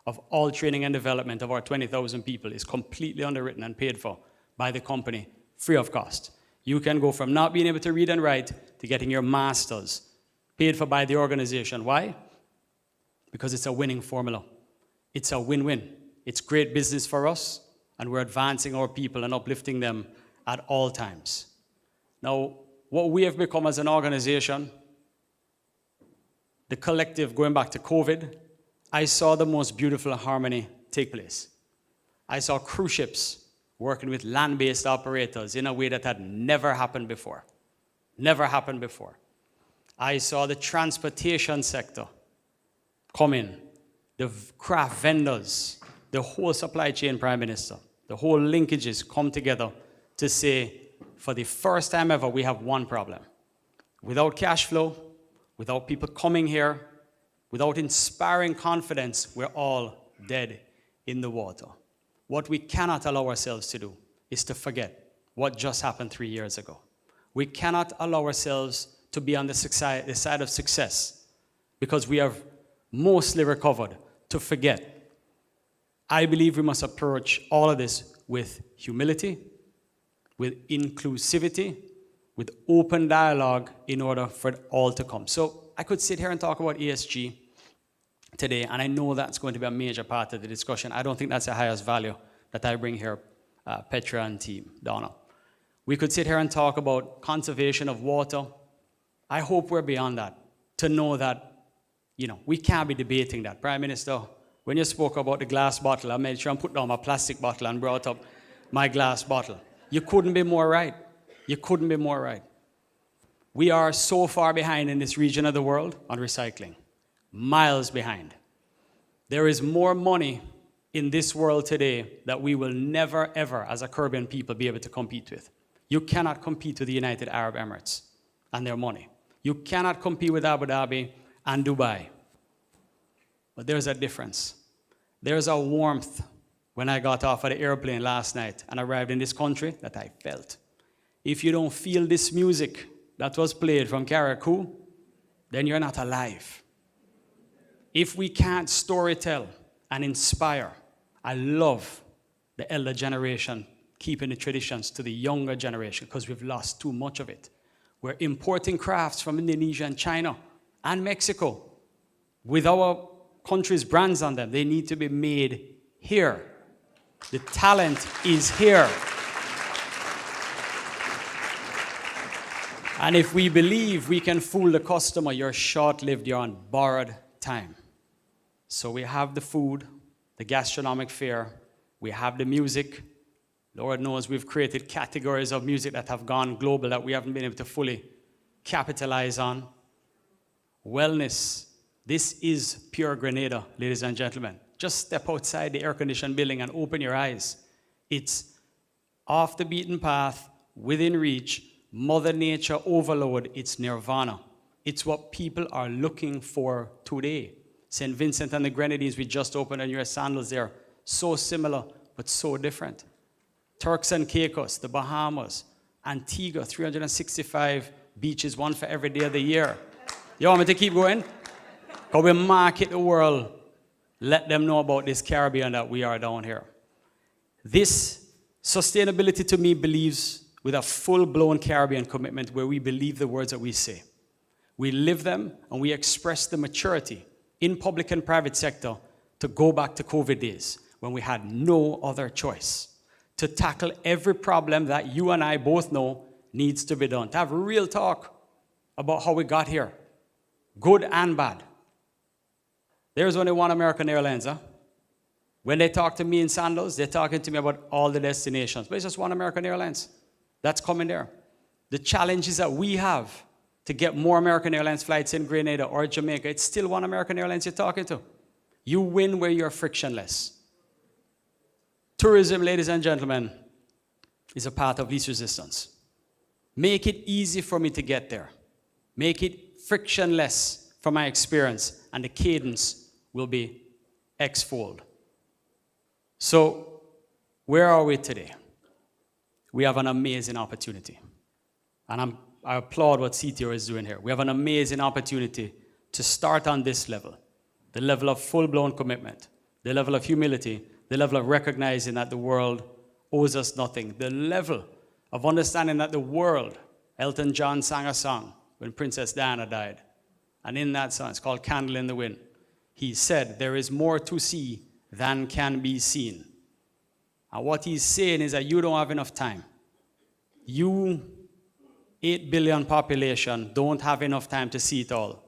J: of all training and development of our 20,000 people is completely underwritten and paid for by the company, free of cost. You can go from not being able to read and write to getting your master's, paid for by the organization. Why? Because it's a winning formula. It's a win-win. It's great business for us, and we're advancing our people and uplifting them at all times. Now, what we have become as an organization, the collective, going back to COVID, I saw the most beautiful harmony take place. I saw cruise ships working with land-based operators in a way that had never happened before. Never happened before. I saw the transportation sector come in, the craft vendors, the whole supply chain, Prime Minister, the whole linkages come together to say, for the first time ever, we have one problem. Without cash flow, without people coming here, without inspiring confidence, we're all dead in the water. What we cannot allow ourselves to do is to forget what just happened 3 years ago. We cannot allow ourselves to be on the side of success because we have mostly recovered to forget. I believe we must approach all of this with humility, with inclusivity, with open dialogue in order for it all to come. So I could sit here and talk about ESG today, and I know that's going to be a major part of the discussion. I don't think that's the highest value that I bring here, Petra and team, Donna. We could sit here and talk about conservation of water. I hope we're beyond that, to know that, we can't be debating that. Prime Minister, when you spoke about the glass bottle, I made sure and put down my plastic bottle and brought up my glass bottle. You couldn't be more right. You couldn't be more right. We are so far behind in this region of the world on recycling. Miles behind. There is more money in this world today that we will never, ever, as a Caribbean people, be able to compete with. You cannot compete with the United Arab Emirates and their money. You cannot compete with Abu Dhabi and Dubai. But there's a difference. There's a warmth when I got off of the airplane last night and arrived in this country that I felt. If you don't feel this music that was played from carriacou, then you're not alive. If we can't storytell and inspire, I love the elder generation keeping the traditions to the younger generation because we've lost too much of it. We're importing crafts from Indonesia and China and Mexico with our country's brands on them. They need to be made here. The talent is here. And if we believe we can fool the customer, you're short-lived, you're on borrowed time. So we have the food, the gastronomic fare, we have the music. Lord knows we've created categories of music that have gone global that we haven't been able to fully capitalize on. Wellness. This is pure Grenada, ladies and gentlemen. Just step outside the air-conditioned building and open your eyes. It's off the beaten path, within reach, Mother Nature overload, it's nirvana. It's what people are looking for today. St. Vincent and the Grenadines, we just opened a new sandals there. So similar, but so different. Turks and Caicos, the Bahamas, Antigua, 365 beaches, one for every day of the year. You want me to keep going? Because we market the world, let them know about this Caribbean that we are down here. This sustainability to me believes with a full-blown Caribbean commitment where we believe the words that we say. We live them and we express the maturity in public and private sector to go back to COVID days when we had no other choice, to tackle every problem that you and I both know needs to be done, to have real talk about how we got here, good and bad. There's only one American Airlines, huh? When they talk to me in sandals, they're talking to me about all the destinations, but it's just one American Airlines. That's coming there. The challenges that we have to get more American Airlines flights in Grenada or Jamaica, it's still one American Airlines you're talking to. You win where you're frictionless. Tourism, ladies and gentlemen, is a path of least resistance. Make it easy for me to get there. Make it frictionless from my experience, and the cadence will be X-fold. So, where are we today? We have an amazing opportunity. And I applaud what CTO is doing here. We have an amazing opportunity to start on this level, the level of full-blown commitment, the level of humility, the level of recognizing that the world owes us nothing, the level of understanding that the world, Elton John sang a song when Princess Diana died. And in that song, it's called Candle in the Wind. He said, there is more to see than can be seen. And what he's saying is that you don't have enough time. You, 8 billion population, don't have enough time to see it all.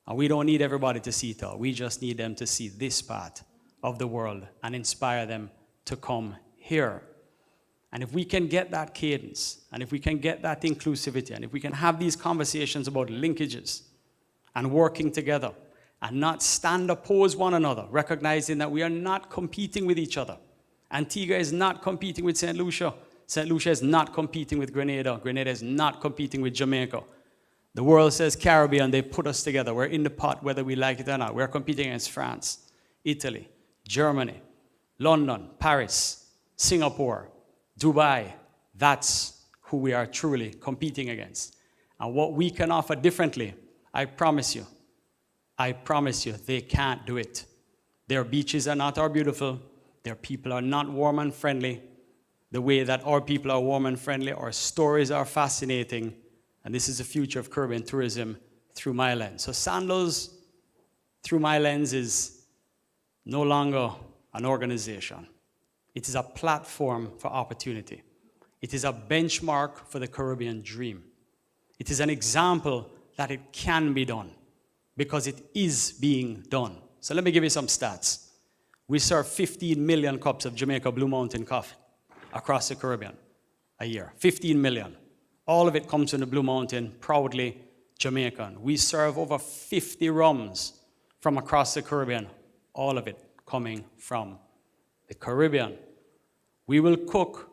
J: And we don't need everybody to see it all. We just need them to see this part of the world and inspire them to come here. And if we can get that cadence, and if we can get that inclusivity, and if we can have these conversations about linkages and working together and not stand oppose one another, recognizing that we are not competing with each other. Antigua is not competing with St. Lucia. St. Lucia is not competing with Grenada. Grenada is not competing with Jamaica. The world says Caribbean, they put us together. We're in the pot whether we like it or not. We're competing against France, Italy, Germany, London, Paris, Singapore, Dubai. That's who we are truly competing against. And what we can offer differently, I promise you, they can't do it. Their beaches are not beautiful. Their people are not warm and friendly the way that our people are warm and friendly. Our stories are fascinating. And this is the future of Caribbean tourism through my lens. So Sandals, through my lens, is no longer an organization. It is a platform for opportunity. It is a benchmark for the Caribbean dream. It is an example that it can be done because it is being done. So let me give you some stats. We serve 15 million cups of Jamaica Blue Mountain coffee across the Caribbean a year. 15 million. All of it comes from the Blue Mountain, proudly Jamaican. We serve over 50 rums from across the Caribbean, all of it coming from the Caribbean. We will cook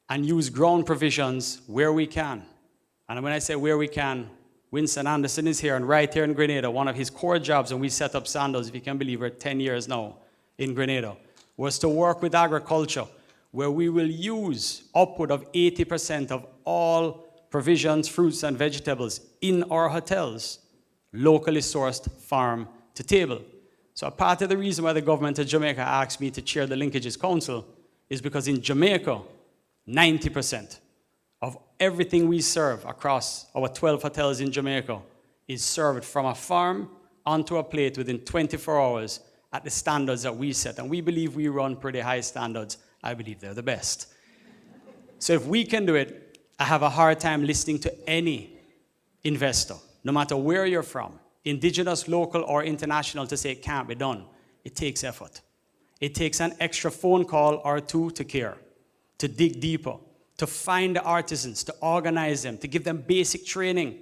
J: and use ground provisions where we can. And when I say where we can, Winston Anderson is here, and right here in Grenada, one of his core jobs when we set up Sandals, if you can believe it, 10 years now in Grenada, was to work with agriculture, where we will use upward of 80% of all provisions, fruits, and vegetables in our hotels, locally sourced farm to table. So a part of the reason why the government of Jamaica asked me to chair the Linkages Council is because in Jamaica, 90% of everything we serve across our 12 hotels in Jamaica is served from a farm onto a plate within 24 hours at the standards that we set. And we believe we run pretty high standards. I believe they're the best. So if we can do it, I have a hard time listening to any investor, no matter where you're from, indigenous, local, or international, to say it can't be done. It takes effort. It takes an extra phone call or two to care, to dig deeper, to find the artisans, to organize them, to give them basic training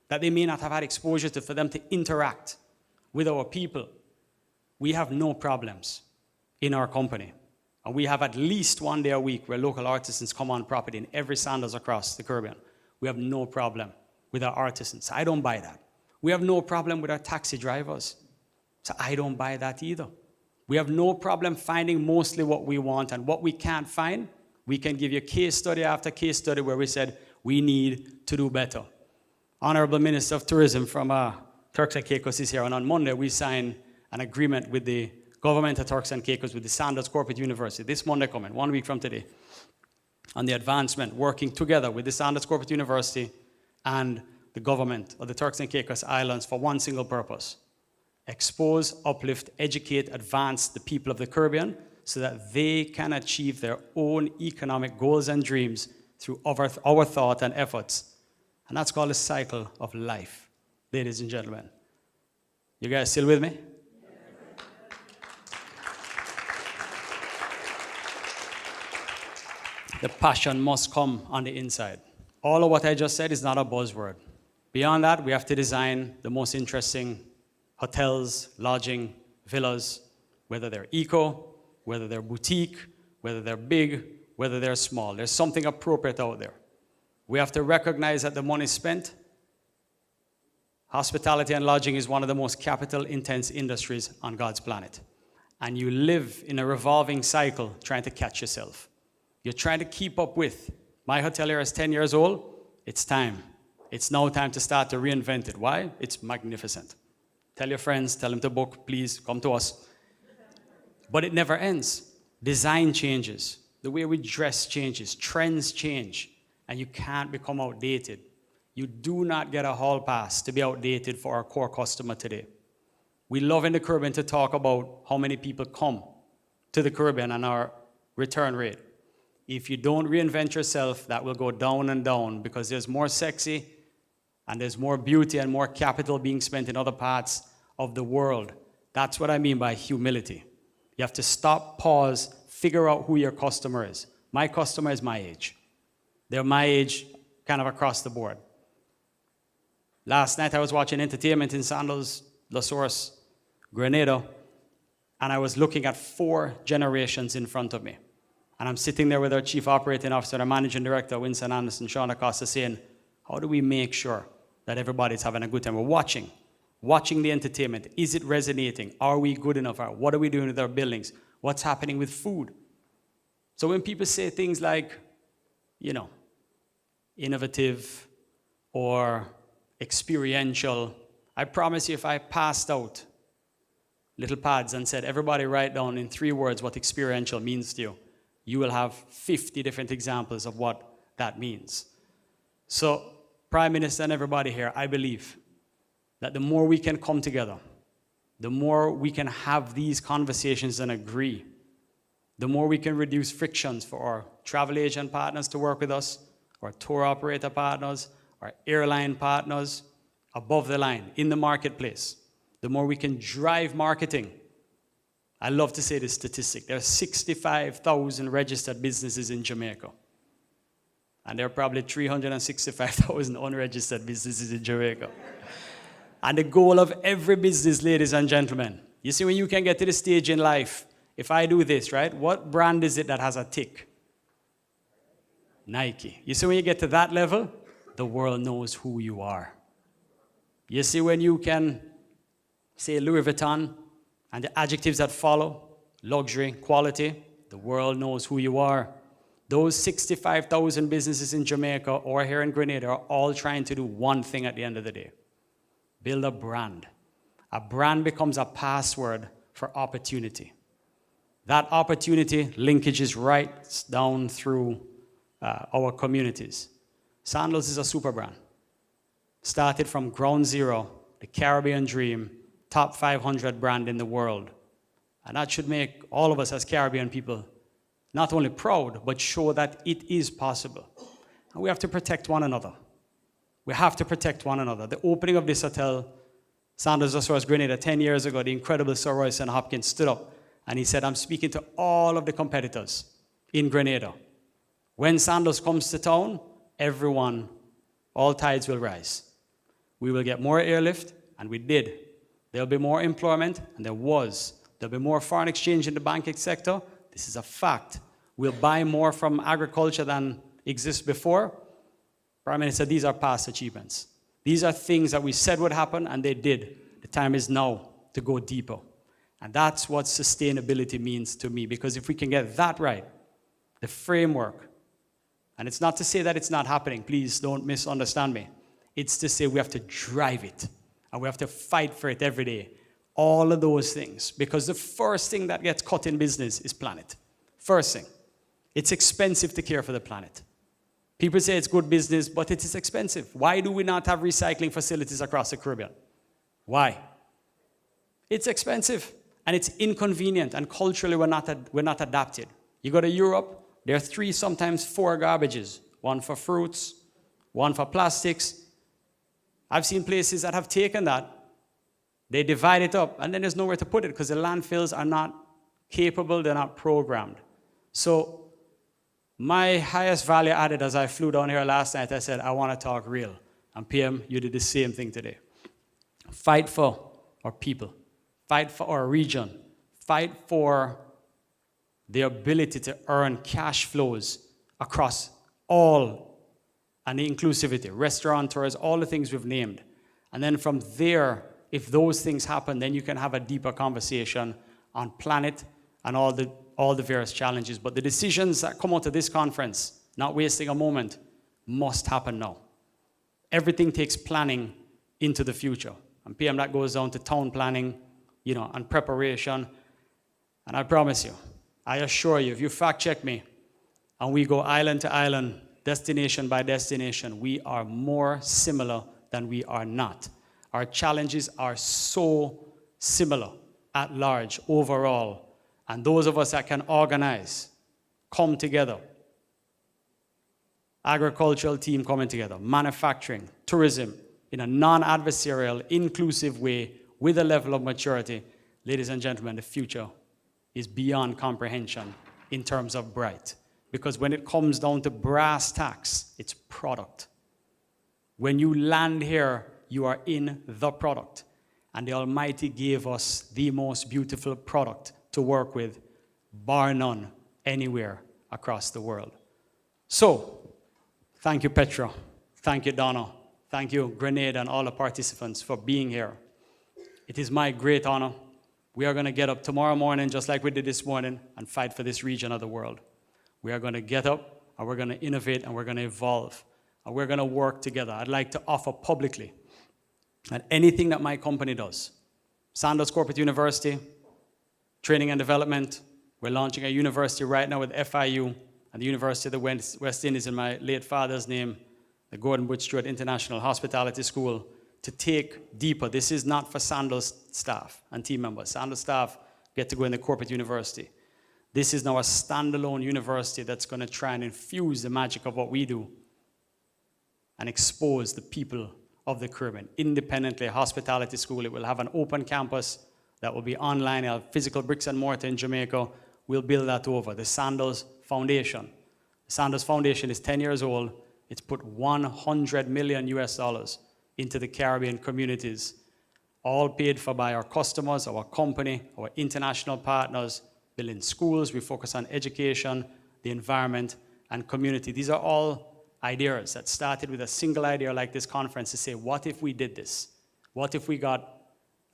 J: that they may not have had exposure to, for them to interact with our people. We have no problems in our company. And we have at least one day a week where local artisans come on property in every Sandals across the Caribbean. We have no problem with our artisans. I don't buy that. We have no problem with our taxi drivers. So I don't buy that either. We have no problem finding mostly what we want, and what we can't find, we can give you case study after case study where we said we need to do better. Honorable Minister of Tourism from Turks and Caicos is here, and on Monday we signed an agreement with the government of Turks and Caicos with the Sandals Corporate University, this Monday coming, 1 week from today, on the advancement, working together with the Sandals Corporate University and the government of the Turks and Caicos Islands for one single purpose: expose, uplift, educate, advance the people of the Caribbean so that they can achieve their own economic goals and dreams through our thought and efforts. And that's called a cycle of life, ladies and gentlemen. You guys still with me? The passion must come on the inside. All of what I just said is not a buzzword. Beyond that, we have to design the most interesting hotels, lodging, villas, whether they're eco, whether they're boutique, whether they're big, whether they're small. There's something appropriate out there. We have to recognize that the money spent, hospitality and lodging is one of the most capital-intense industries on God's planet. And you live in a revolving cycle trying to catch yourself. You're trying to keep up with. My hotelier is 10 years old. It's time. It's now time to start to reinvent it. Why? It's magnificent. Tell your friends, tell them to book, please, come to us. But it never ends. Design changes. The way we dress changes. Trends change. And you can't become outdated. You do not get a hall pass to be outdated for our core customer today. We love in the Caribbean to talk about how many people come to the Caribbean and our return rate. If you don't reinvent yourself, that will go down and down, because there's more sexy and there's more beauty and more capital being spent in other parts of the world. That's what I mean by humility. You have to stop, pause, figure out who your customer is. My customer is my age. They're my age kind of across the board. Last night I was watching entertainment in Sandals, La Source, Grenada, and I was looking at 4 generations in front of me. And I'm sitting there with our chief operating officer, our managing director, Winston Anderson, Sean Acosta, saying, how do we make sure that everybody's having a good time? We're watching the entertainment. Is it resonating? Are we good enough? What are we doing with our buildings? What's happening with food? So when people say things like, innovative or experiential, I promise you, if I passed out little pads and said, everybody write down in 3 words what experiential means to you, you will have 50 different examples of what that means. So, Prime Minister and everybody here, I believe that the more we can come together, the more we can have these conversations and agree, the more we can reduce frictions for our travel agent partners to work with us, our tour operator partners, our airline partners, above the line, in the marketplace, the more we can drive marketing I love to say this statistic. There are 65,000 registered businesses in Jamaica. And there are probably 365,000 unregistered businesses in Jamaica. And the goal of every business, ladies and gentlemen, you see, when you can get to the stage in life, if I do this, right, what brand is it that has a tick? Nike. You see, when you get to that level, the world knows who you are. You see, when you can say Louis Vuitton and the adjectives that follow, luxury, quality, the world knows who you are. Those 65,000 businesses in Jamaica or here in Grenada are all trying to do one thing at the end of the day: build a brand. A brand becomes a password for opportunity. That opportunity linkages right down through our communities. Sandals is a super brand. Started from ground zero, the Caribbean dream, top 500 brand in the world. And that should make all of us as Caribbean people not only proud, but show that it is possible. And we have to protect one another. We have to protect one another. The opening of this hotel, Sandals Resorts Grenada, 10 years ago, the incredible Sir Royce and Hopkins stood up and he said, I'm speaking to all of the competitors in Grenada. When Sandals comes to town, everyone, all tides will rise. We will get more airlift, and we did. There'll be more employment, and there was. There'll be more foreign exchange in the banking sector. This is a fact. We'll buy more from agriculture than exists before. Prime Minister, these are past achievements. These are things that we said would happen, and they did. The time is now to go deeper. And that's what sustainability means to me, because if we can get that right, the framework, and it's not to say that it's not happening, please don't misunderstand me. It's to say we have to drive it, and we have to fight for it every day. All of those things, because the first thing that gets cut in business is planet. First thing. It's expensive to care for the planet. People say it's good business, but it is expensive. Why do we not have recycling facilities across the Caribbean? Why? It's expensive, and it's inconvenient, and culturally we're not adapted. You go to Europe, there are 3, sometimes 4 garbages. One for fruits, one for plastics. I've seen places that have taken that, they divide it up, and then there's nowhere to put it because the landfills are not capable, they're not programmed. So my highest value added as I flew down here last night, I said, I want to talk real. And PM, you did the same thing today. Fight for our people. Fight for our region. Fight for the ability to earn cash flows across all, and the inclusivity, restaurateurs, all the things we've named. And then from there, if those things happen, then you can have a deeper conversation on planet and all the various challenges. But the decisions that come out of this conference, not wasting a moment, must happen now. Everything takes planning into the future. And PM, that goes down to town planning, and preparation. And I promise you, I assure you, if you fact check me and we go island to island, destination by destination, we are more similar than we are not. Our challenges are so similar at large, overall. And those of us that can organize, come together, agricultural team coming together, manufacturing, tourism, in a non-adversarial, inclusive way, with a level of maturity, ladies and gentlemen, the future is beyond comprehension in terms of bright. Because when it comes down to brass tacks, it's product. When you land here, you are in the product. And the Almighty gave us the most beautiful product to work with, bar none, anywhere across the world. So, thank you, Petra. Thank you, Donna. Thank you, Grenada, and all the participants for being here. It is my great honor. We are going to get up tomorrow morning, just like we did this morning, and fight for this region of the world. We are going to get up, and we're going to innovate, and we're going to evolve, and we're going to work together. I'd like to offer publicly that anything that my company does, Sandals Corporate University, training and development, we're launching a university right now with FIU and the University of the West Indies in my late father's name, the Gordon Butch Stewart International Hospitality School, to take deeper. This is not for Sandals staff and team members. Sandals staff get to go in the corporate university. This is now a standalone university that's going to try and infuse the magic of what we do and expose the people of the Caribbean. Independently, a hospitality school. It will have an open campus, that will be online. I'll have physical bricks and mortar in Jamaica. We'll build that over. The Sandals Foundation. The Sandals Foundation is 10 years old. It's put $100 million into the Caribbean communities, all paid for by our customers, our company, our international partners, building schools. We focus on education, the environment, and community. These are all ideas that started with a single idea like this conference to say, what if we did this? What if we got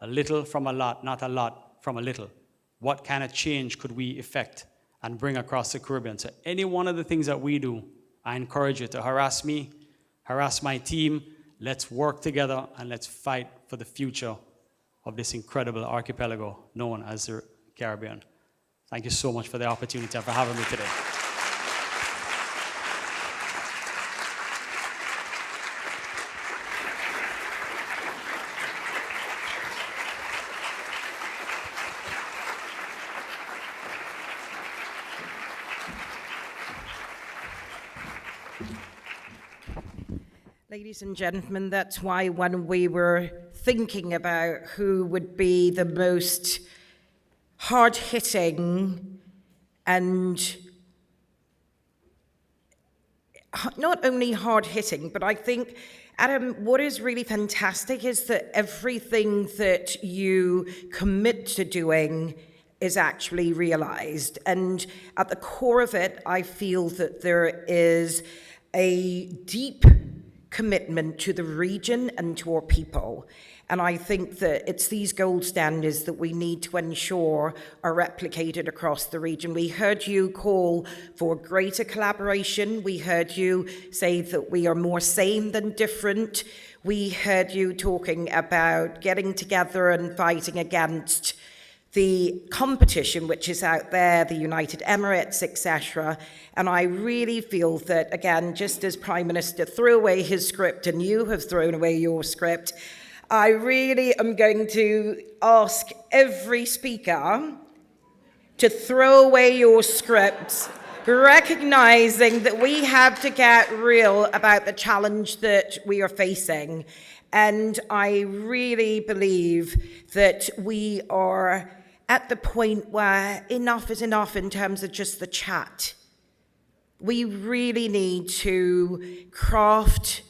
J: a little from a lot, not a lot from a little? What kind of change could we effect and bring across the Caribbean? So any one of the things that we do, I encourage you to harass me, harass my team. Let's work together and let's fight for the future of this incredible archipelago known as the Caribbean. Thank you so much for the opportunity and for having me today.
I: Ladies and gentlemen, that's why when we were thinking about who would be the most hard-hitting and not only hard-hitting, but I think, Adam, what is really fantastic is that everything that you commit to doing is actually realized. And at the core of it, I feel that there is a deep commitment to the region and to our people. And I think that it's these gold standards that we need to ensure are replicated across the region. We heard you call for greater collaboration. We heard you say that we are more same than different. We heard you talking about getting together and fighting against the competition which is out there, the United Emirates, etc. And I really feel that, again, just as Prime Minister threw away his script and you have thrown away your script, I really am going to ask every speaker to throw away your scripts, recognizing that we have to get real about the challenge that we are facing. And I really believe that we are at the point where enough is enough in terms of just the chat. We really need to craft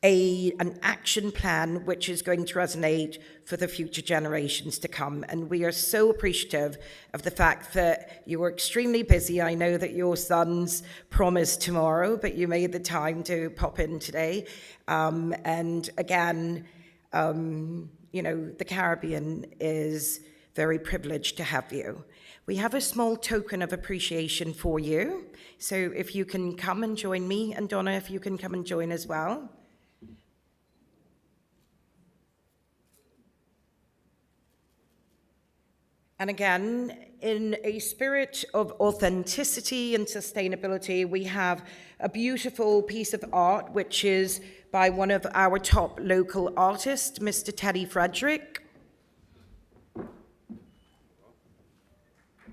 I: an action plan which is going to resonate for the future generations to come. And we are so appreciative of the fact that you were extremely busy. I know that your sons promised tomorrow, but you made the time to pop in today. And again, you know, the Caribbean is very privileged to have you. We have a small token of appreciation for you. So if you can come and join me, and Donna, if you can come and join as well. And again, in a spirit of authenticity and sustainability, we have a beautiful piece of art, which is by one of our top local artists, Mr. Teddy Frederick.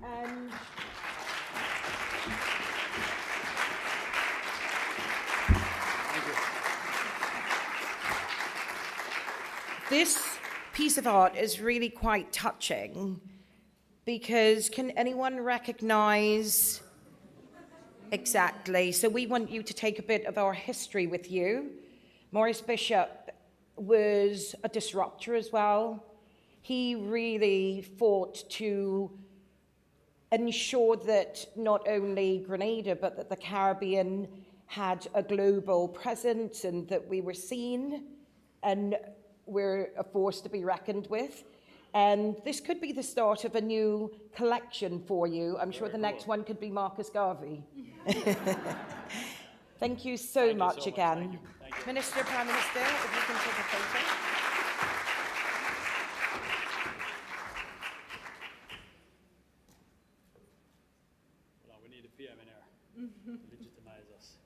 I: And this piece of art is really quite touching, because can anyone recognize exactly? So we want you to take a bit of our history with you. Maurice Bishop was a disruptor as well. He really fought to ensure that not only Grenada, but that the Caribbean had a global presence and that we were seen and we're a force to be reckoned with. And this could be the start of a new collection for you. I'm sure the next one could be Marcus Garvey. Thank you so much again.
J: Thank you.
I: Minister, Prime Minister, if you can take a photo.
J: Hold on, we need a PM in here to legitimize us.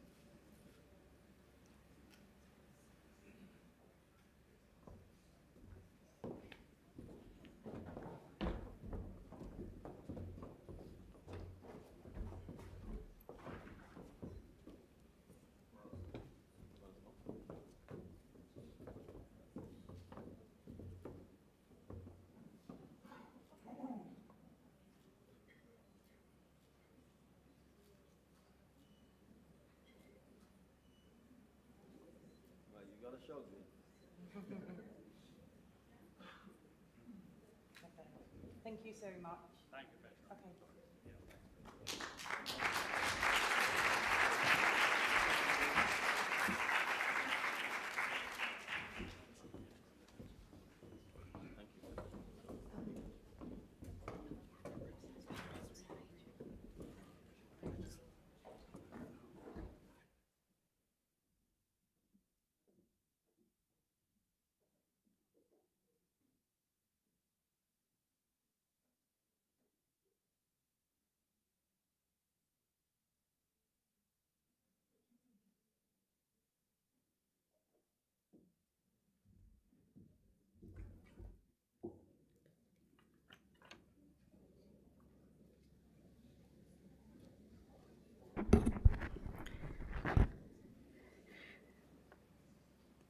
I: Thank you so much.
J: Thank you, Petra.
I: Okay.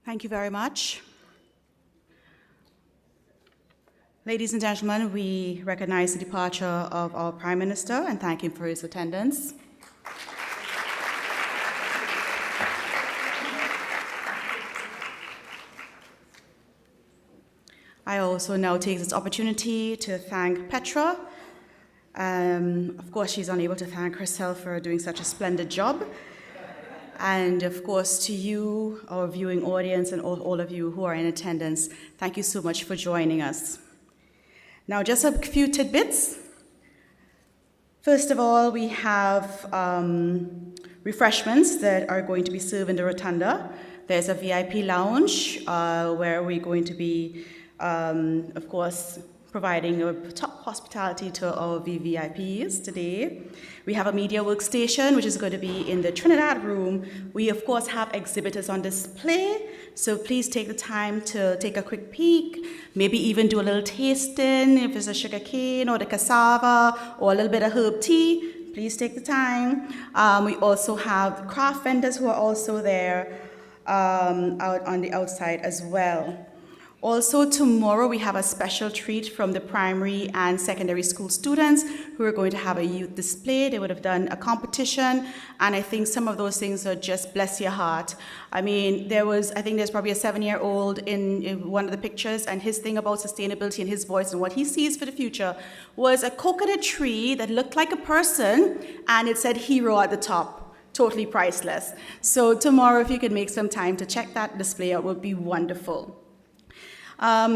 A: Thank you very much. Ladies and gentlemen, we recognize the departure of our Prime Minister and thank him for his attendance. I also now take this opportunity to thank Petra. Of course, she's unable to thank herself for doing such a splendid job. And of course, to you, our viewing audience, and all of you who are in attendance, thank you so much for joining us. Now, just a few tidbits. First of all, we have refreshments that are going to be served in the rotunda. There's a VIP lounge where we're going to be, of course, providing a top hospitality to our VVIPs today. We have a media workstation, which is going to be in the Trinidad room. We, of course, have exhibitors on display, so please take the time to take a quick peek, maybe even do a little tasting, if it's a sugar cane or the cassava or a little bit of herb tea, please take the time. We also have craft vendors who are also there out on the outside as well. Also, tomorrow we have a special treat from the primary and secondary school students who are going to have a youth display. They would have done a competition, and I think some of those things are just bless your heart. I mean, I think there's probably a 7-year-old in one of the pictures, and his thing about sustainability and his voice and what he sees for the future was a coconut tree that looked like a person, and it said hero at the top. Totally priceless. So tomorrow, if you could make some time to check that display out, would be wonderful.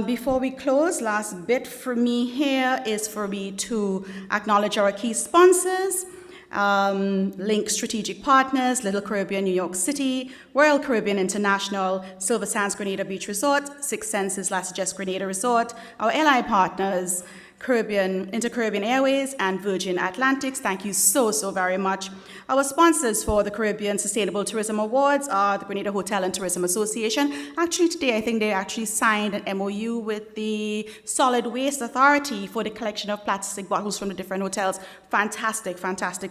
A: Before we close, last bit for me here is for me to acknowledge our key sponsors, Link Strategic Partners, Little Caribbean, New York City, Royal Caribbean International, Silver Sands Grenada Beach Resort, Six Senses Las Just Grenada Resort, our ally partners, Inter-Caribbean Airways and Virgin Atlantics. Thank you so very much. Our sponsors for the Caribbean Sustainable Tourism Awards are the Grenada Hotel and Tourism Association. Actually, today I think they actually signed an MOU with the Solid Waste Authority for the collection of plastic bottles from the different hotels. Fantastic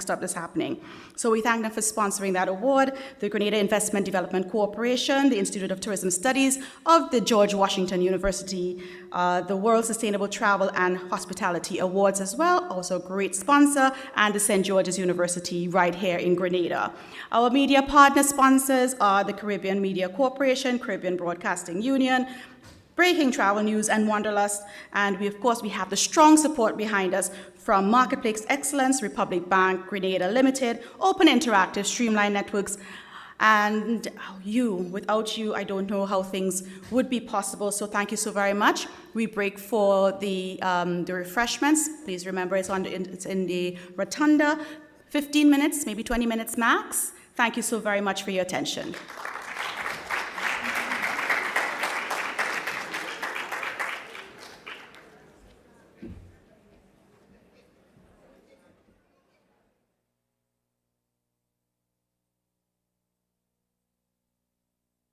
A: stuff that's happening. So we thank them for sponsoring that award. The Grenada Investment Development Corporation, the Institute of Tourism Studies of the George Washington University, the World Sustainable Travel and Hospitality Awards as well, also a great sponsor, and the St. George's University right here in Grenada. Our media partner sponsors are the Caribbean Media Corporation, Caribbean Broadcasting Union, Breaking Travel News, and Wanderlust. And we, of course, we have the strong support behind us from Marketplace Excellence, Republic Bank, Grenada Limited, Open Interactive, Streamline Networks, and without you, I don't know how things would be possible. So thank you so very much. We break for the refreshments. Please remember it's in the rotunda. 15 minutes, maybe 20 minutes max. Thank you so very much for your attention.